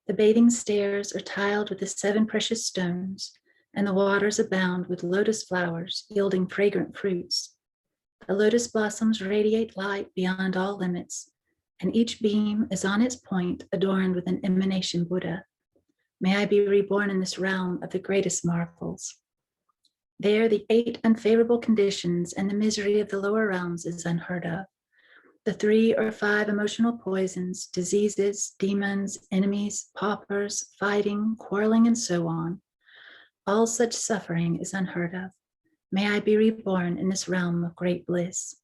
The bathing stairs are tiled with the 7 precious stones, and the waters abound with lotus flowers yielding fragrant fruits. The lotus blossoms radiate light beyond all limits, and each beam is on its point adorned with an emanation Buddha. May I be reborn in this realm of the greatest marvels. There, the 8 unfavorable conditions and the misery of the lower realms is unheard of. The 3 or 5 emotional poisons, diseases, demons, enemies, paupers, fighting, quarreling, and so on. All such suffering is unheard of. May I be reborn in this realm of great bliss.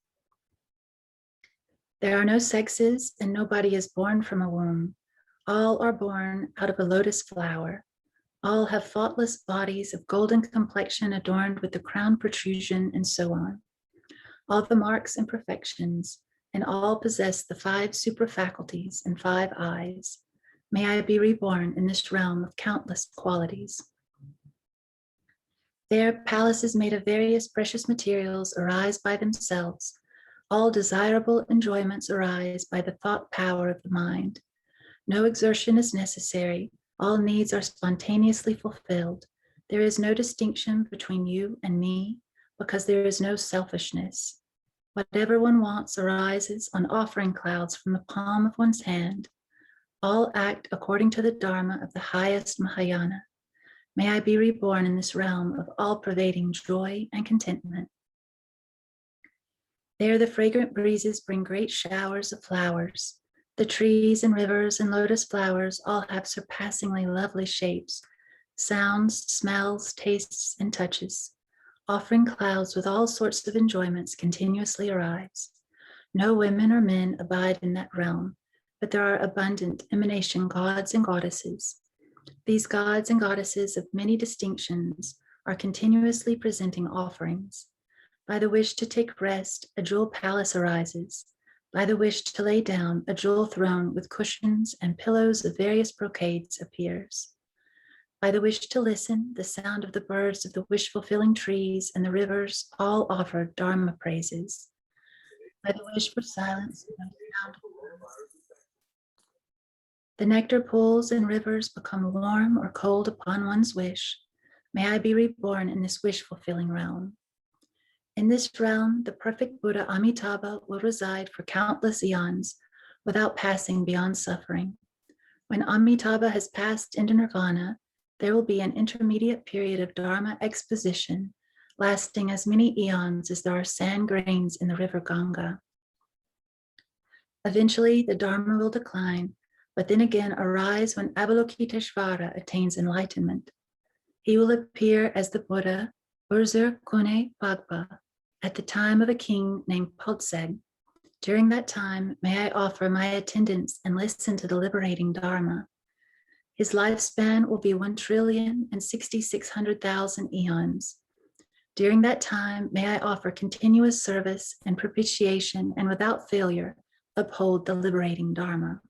There are no sexes, and nobody is born from a womb. All are born out of a lotus flower. All have faultless bodies of golden complexion adorned with the crown protrusion and so on. All the marks and perfections, and all possess the 5 super faculties and 5 eyes. May I be reborn in this realm of countless qualities. There, palaces made of various precious materials arise by themselves. All desirable enjoyments arise by the thought power of the mind. No exertion is necessary. All needs are spontaneously fulfilled. There is no distinction between you and me because there is no selfishness. Whatever one wants arises on offering clouds from the palm of one's hand. all act according to the Dharma of the highest Mahayana. May I be reborn in this realm of all-pervading joy and contentment. There the fragrant breezes bring great showers of flowers. The trees and rivers and lotus flowers all have surpassingly lovely shapes, sounds, smells, tastes, and touches. Offering clouds with all sorts of enjoyments continuously arise. No women or men abide in that realm, but there are abundant emanation gods and goddesses. These gods and goddesses of many distinctions are continuously presenting offerings. By the wish to take rest, a jewel palace arises. By the wish to lay down, a jewel throne with cushions and pillows of various brocades appears. By the wish to listen, the sound of the birds of the wish-fulfilling trees and the rivers all offer Dharma praises. By the wish for silence, the nectar pools and rivers become warm or cold upon one's wish. May I be reborn in this wish-fulfilling realm. In this realm, the perfect Buddha Amitabha will reside for countless eons without passing beyond suffering. When Amitabha has passed into nirvana, there will be an intermediate period of Dharma exposition lasting as many eons as there are sand grains in the river Ganga. Eventually, the Dharma will decline, but then again arise when Avalokiteshvara attains enlightenment. He will appear as the Buddha, Urzur Kune Pagpa, at the time of a king named Potseg. During that time, may I offer my attendance and listen to the liberating Dharma. His lifespan will be 1,066,000,000 eons. During that time, may I offer continuous service and propitiation and without failure uphold the liberating Dharma.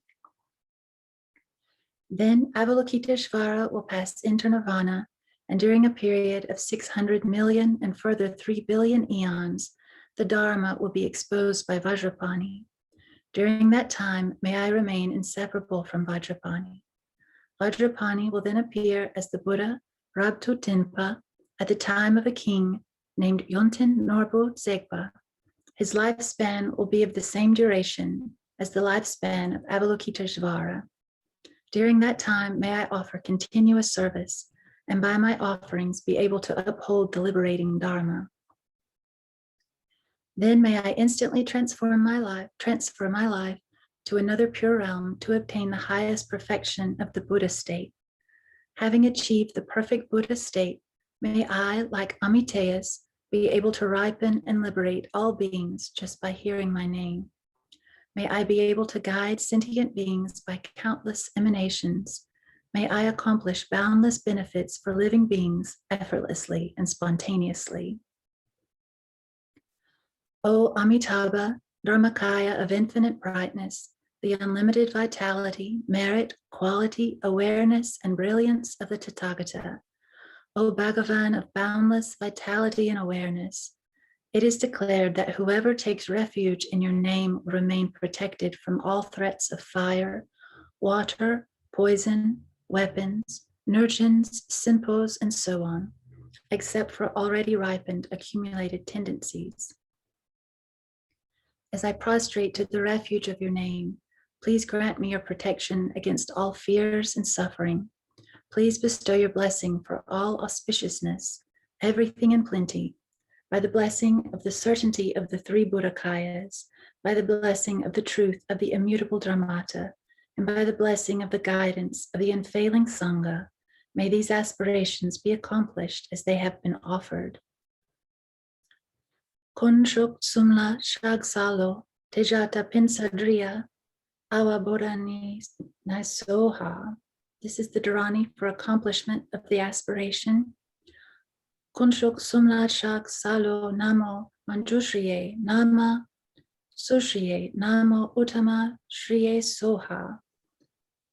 Then Avalokiteshvara will pass into nirvana, and during a period of 600 million and further 3 billion eons, the Dharma will be exposed by Vajrapani. During that time, may I remain inseparable from Vajrapani. Vajrapani will then appear as the Buddha Rabtutinpa at the time of a king named Yonten Norbu Zegpa. His lifespan will be of the same duration as the lifespan of Avalokiteshvara. During that time, may I offer continuous service, and by my offerings be able to uphold the liberating Dharma. Then may I instantly transfer my life to another pure realm to obtain the highest perfection of the Buddha state. Having achieved the perfect Buddha state, may I, like Amitayus, be able to ripen and liberate all beings just by hearing my name. May I be able to guide sentient beings by countless emanations. May I accomplish boundless benefits for living beings effortlessly and spontaneously. O Amitabha, Dharmakaya of infinite brightness, the unlimited vitality, merit, quality, awareness, and brilliance of the Tathagata. O Bhagavan of boundless vitality and awareness, it is declared that whoever takes refuge in your name will remain protected from all threats of fire, water, poison, weapons, nurjans, simpos, and so on, except for already ripened accumulated tendencies. As I prostrate to the refuge of your name, please grant me your protection against all fears and suffering. Please bestow your blessing for all auspiciousness, everything in plenty, by the blessing of the certainty of the 3 Buddhakayas, by the blessing of the truth of the immutable Dharmata, and by the blessing of the guidance of the unfailing Sangha. May these aspirations be accomplished as they have been offered. Konshuk Sumla Shagsalo Tejata Pinsadriya Awaborani Naisoha. This is the Dharani for accomplishment of the aspiration. Kunshuk Sumla Shagsalo Namo Manjushriye Nama Sushriye Namo Uttama Shriye Soha.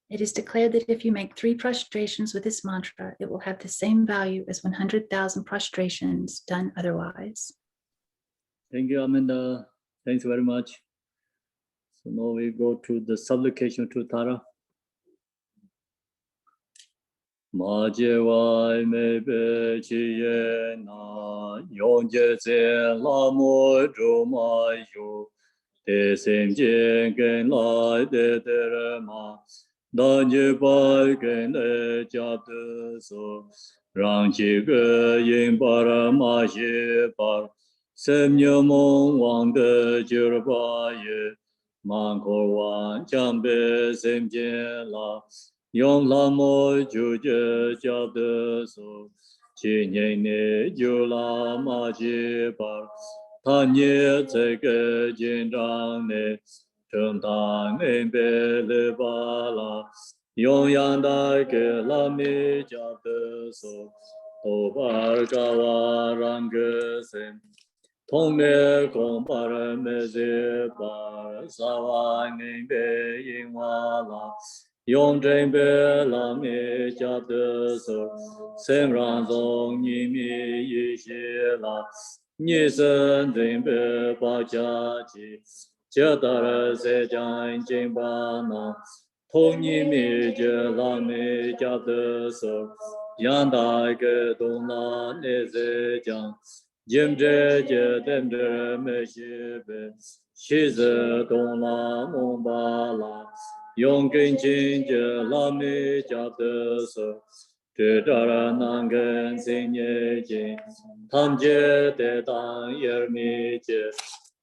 It is declared that if you make 3 prostrations with this mantra, it will have the same value as 100,000 prostrations done otherwise. Thank you, Amanda. Thanks very much. So now we go to the supplication to Tara. Majewai mebe chiye na yongje ze la mo ro ma yu de sem je gen la de ma Danje pai gen le jab de so rang chi ge yin par ma xie par sem nyo mong wang de jir ba ye man ko wan chang be sem je la yong la mo ju je jab de so chi nye ne ju la ma xie par tan ye ce ge jin zhang ne正当恩别了巴拉，永远的给拉米加的手，欧巴尔嘎瓦让个森，同灭共巴人没这巴萨瓦恩别因瓦拉，永真别拉米加的手，森让中你米一些拉，你身真别把家己。Jatara se jan jimbana, Tony mi jela mi jabda so, Yanda ke dona ne se jan, Jimje je demje me shibe, Shize dona mumbala, Yongkin jin jela mi jabda so, Jitara nangan sinye jin, Tamje de dan yer mi je,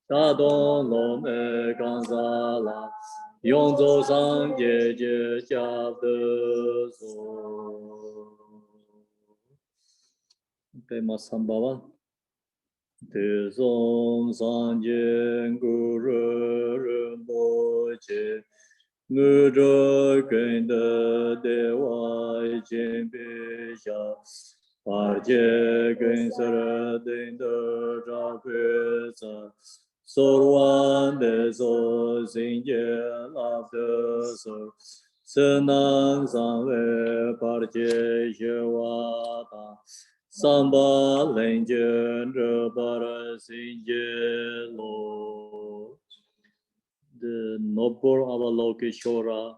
大东龙门冈萨拉，永州上结结加的索，给马三巴哇，德松上见古人人不见，我这跟的的外见别下。 二界跟色等的扎克萨，索罗安的索心结拉的索，色南三维巴界学瓦达，三巴人间这巴的心结罗。The noble Avalokiteshvara,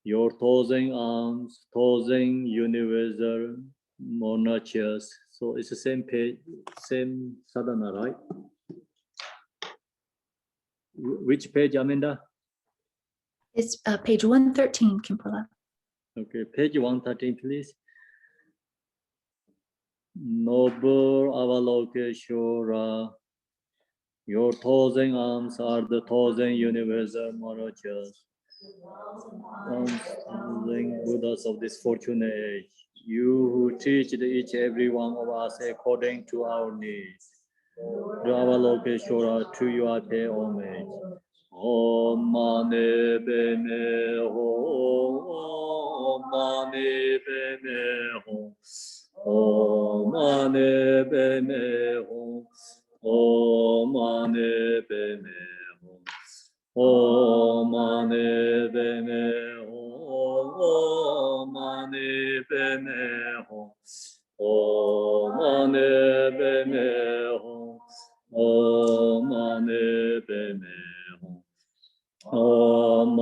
your thousand arms, thousand universal monarchies. So it's the same page, same sadhana, right? Which page, Amanda? It's page 113, Khenpo. Okay, page 113, please. Noble Avalokiteshvara, your thousand arms are the thousand universal monarchies. Buddhas of this fortunate age, you who teach each every one of us according to our needs. Do Avalokiteshvara, to you I pay homage. Om Mani Padme Hum, Om Mani Padme Hum, Om Mani Padme Hum, Om Mani Padme Hum. Om Mani Padme Hum, Om Mani Padme Hum, Om Mani Padme Hum, Om Mani Padme Hum, Om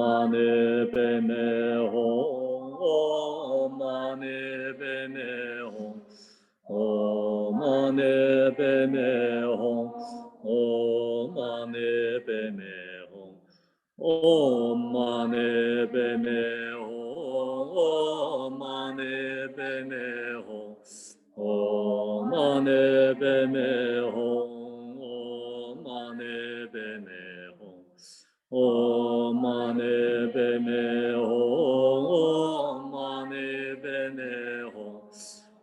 Mani Padme Hum, Om Mani Padme Hum, Om Mani Padme Hum, Om Mani Padme Hum. Om Mani Padme Hum, Om Mani Padme Hum, Om Mani Padme Hum, Om Mani Padme Hum, Om Mani Padme Hum, Om Mani Padme Hum,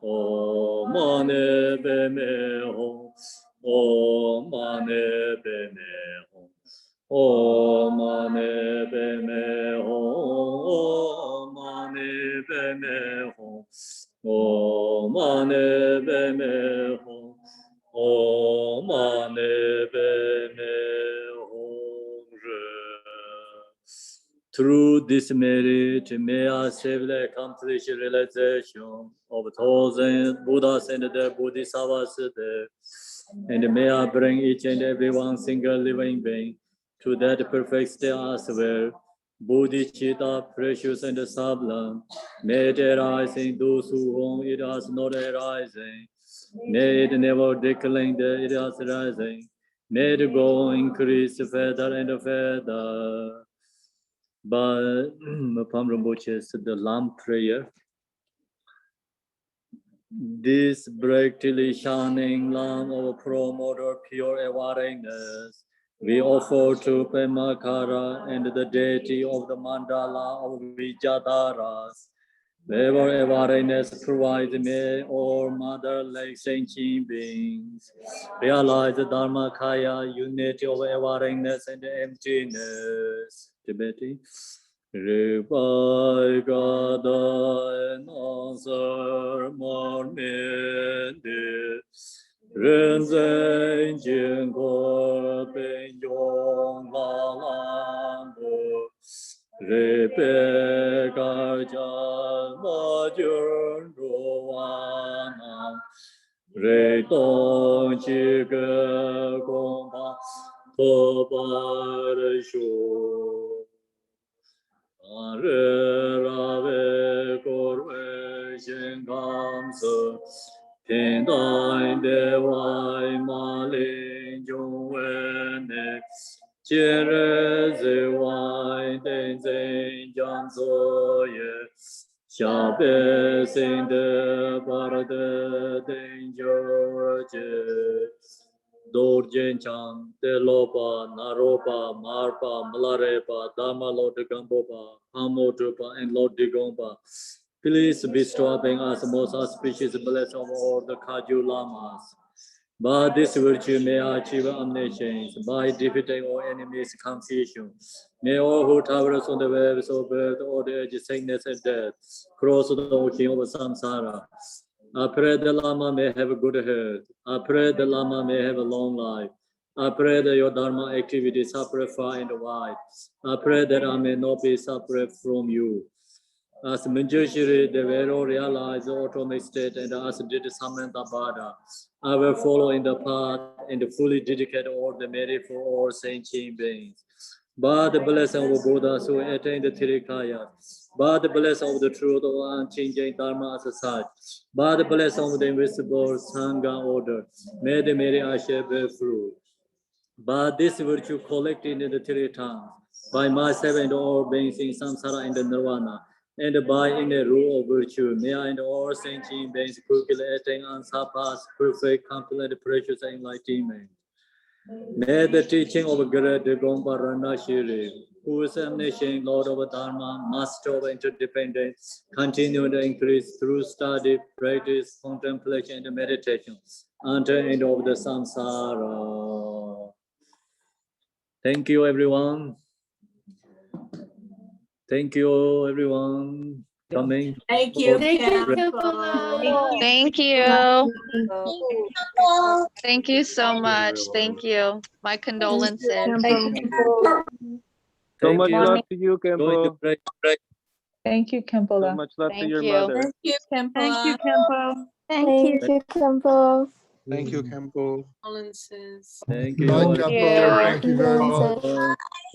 Om Mani Padme Hum, Om Mani Padme Hum. Om Mani Padme Hum, Om Mani Padme Hum, Om Mani Padme Hum, Om Mani Padme Hum. Through this merit, may I safely accomplish realization of thousand Buddhas and their Bodhisattvas, and may I bring each and every one single living being to that perfect state as well. Bodhicitta, precious and sublime, may it arise in those whom it has not arising. May it never decline that it has rising. May it go increase further and further. But Mapam Rinpoche said the lamp prayer. This brightly shining lamp of promoter pure awareness, we offer to Pemakara and the deity of the mandala of Vijadaras. Wherever awareness provides, may all mother like sentient beings realize the Dharmakaya unity of awareness and emptiness. Tibetan. Ripai gada and answer more mende. Renzen jingor ben yong la lambo. Ripe garjan majur roana. Re tong chi ge gong pa to pa re shu. Rave korwe shengamse Tendai dewai malin jungwene Jere zewai denzen jansoye Shabe sinde barade denjorje Dorjen Chang, Telopa, Naropa, Marpa, Malarepa, Dama Lord Gambopa, Hamotupa, and Lord Digompa. Please bestow upon us most auspicious blessing of all the Kaju Lamas. By this virtue may achieve omniscience, by defeating all enemies' confusion. May all who travel on the waves of birth, all the age, sickness, and death, cross the ocean of samsara. I pray the Lama may have a good health. I pray the Lama may have a long life. I pray that your Dharma activity suffer far and wide. I pray that I may not be separate from you. As Manjushri, the Vero realized the autonomic state, and as did Samantha Bada, I will follow in the path and fully dedicate all the merit for all sentient beings. By the blessing of Buddhas who attain the Tirikaya, by the blessing of the truth of unchanging Dharma as such, by the blessing of the invisible Sangha order, may the merit I shall bear fruit. By this virtue collected in the three tongues, by myself and all beings in samsara and the nirvana, and by in the rule of virtue, may I and all sentient beings quickly attain unsurpassed, perfect, complete, precious enlightenment. May the teaching of Great Gompa Ranashiri, who is omniscient, Lord of Dharma, Master of interdependence, continue to increase through study, practice, contemplation, and meditation, until the end of the samsara. Thank you, everyone. Thank you, everyone, coming. Thank you. Thank you, Khenpo. Khenpo. Thank you. Thank you so much. Thank you. My condolences. Thank much you. love to you, Going to Khenpo. pray. Thank you, So Khenpo. much love to Thank your you. mother. Thank you, Khenpo. Thank you, Khenpo. Thank you. Khenpo. Thank you, Khenpo. Condolences. Thank Good night, you. Thank Khenpo. you. Thank you very much.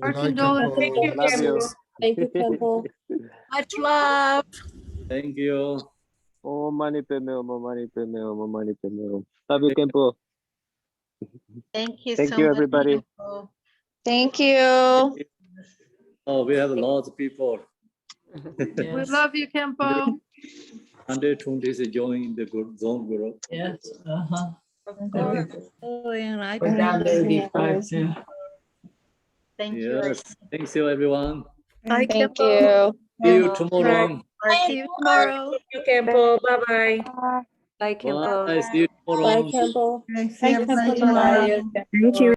Our Good night, condolences. Khenpo. Love you. Thank you, Khenpo. Much love. Thank you. Oh, money pemel, money pemel, money pemel. Love you, Khenpo. Thank you Thank so you, much. everybody. Khenpo. Thank you. Oh, we have lots of people. We love you, Khenpo. 120 is joining the group, zone group. Yes. We're down to 85 now. Thank you. Yes. Thanks you, everyone. Bye, Thank Khenpo. you. See you tomorrow. See you tomorrow. Thank you, Khenpo. Bye-bye. Bye, Khenpo. Bye. See you tomorrow. Khenpo. See you tomorrow. Thank you.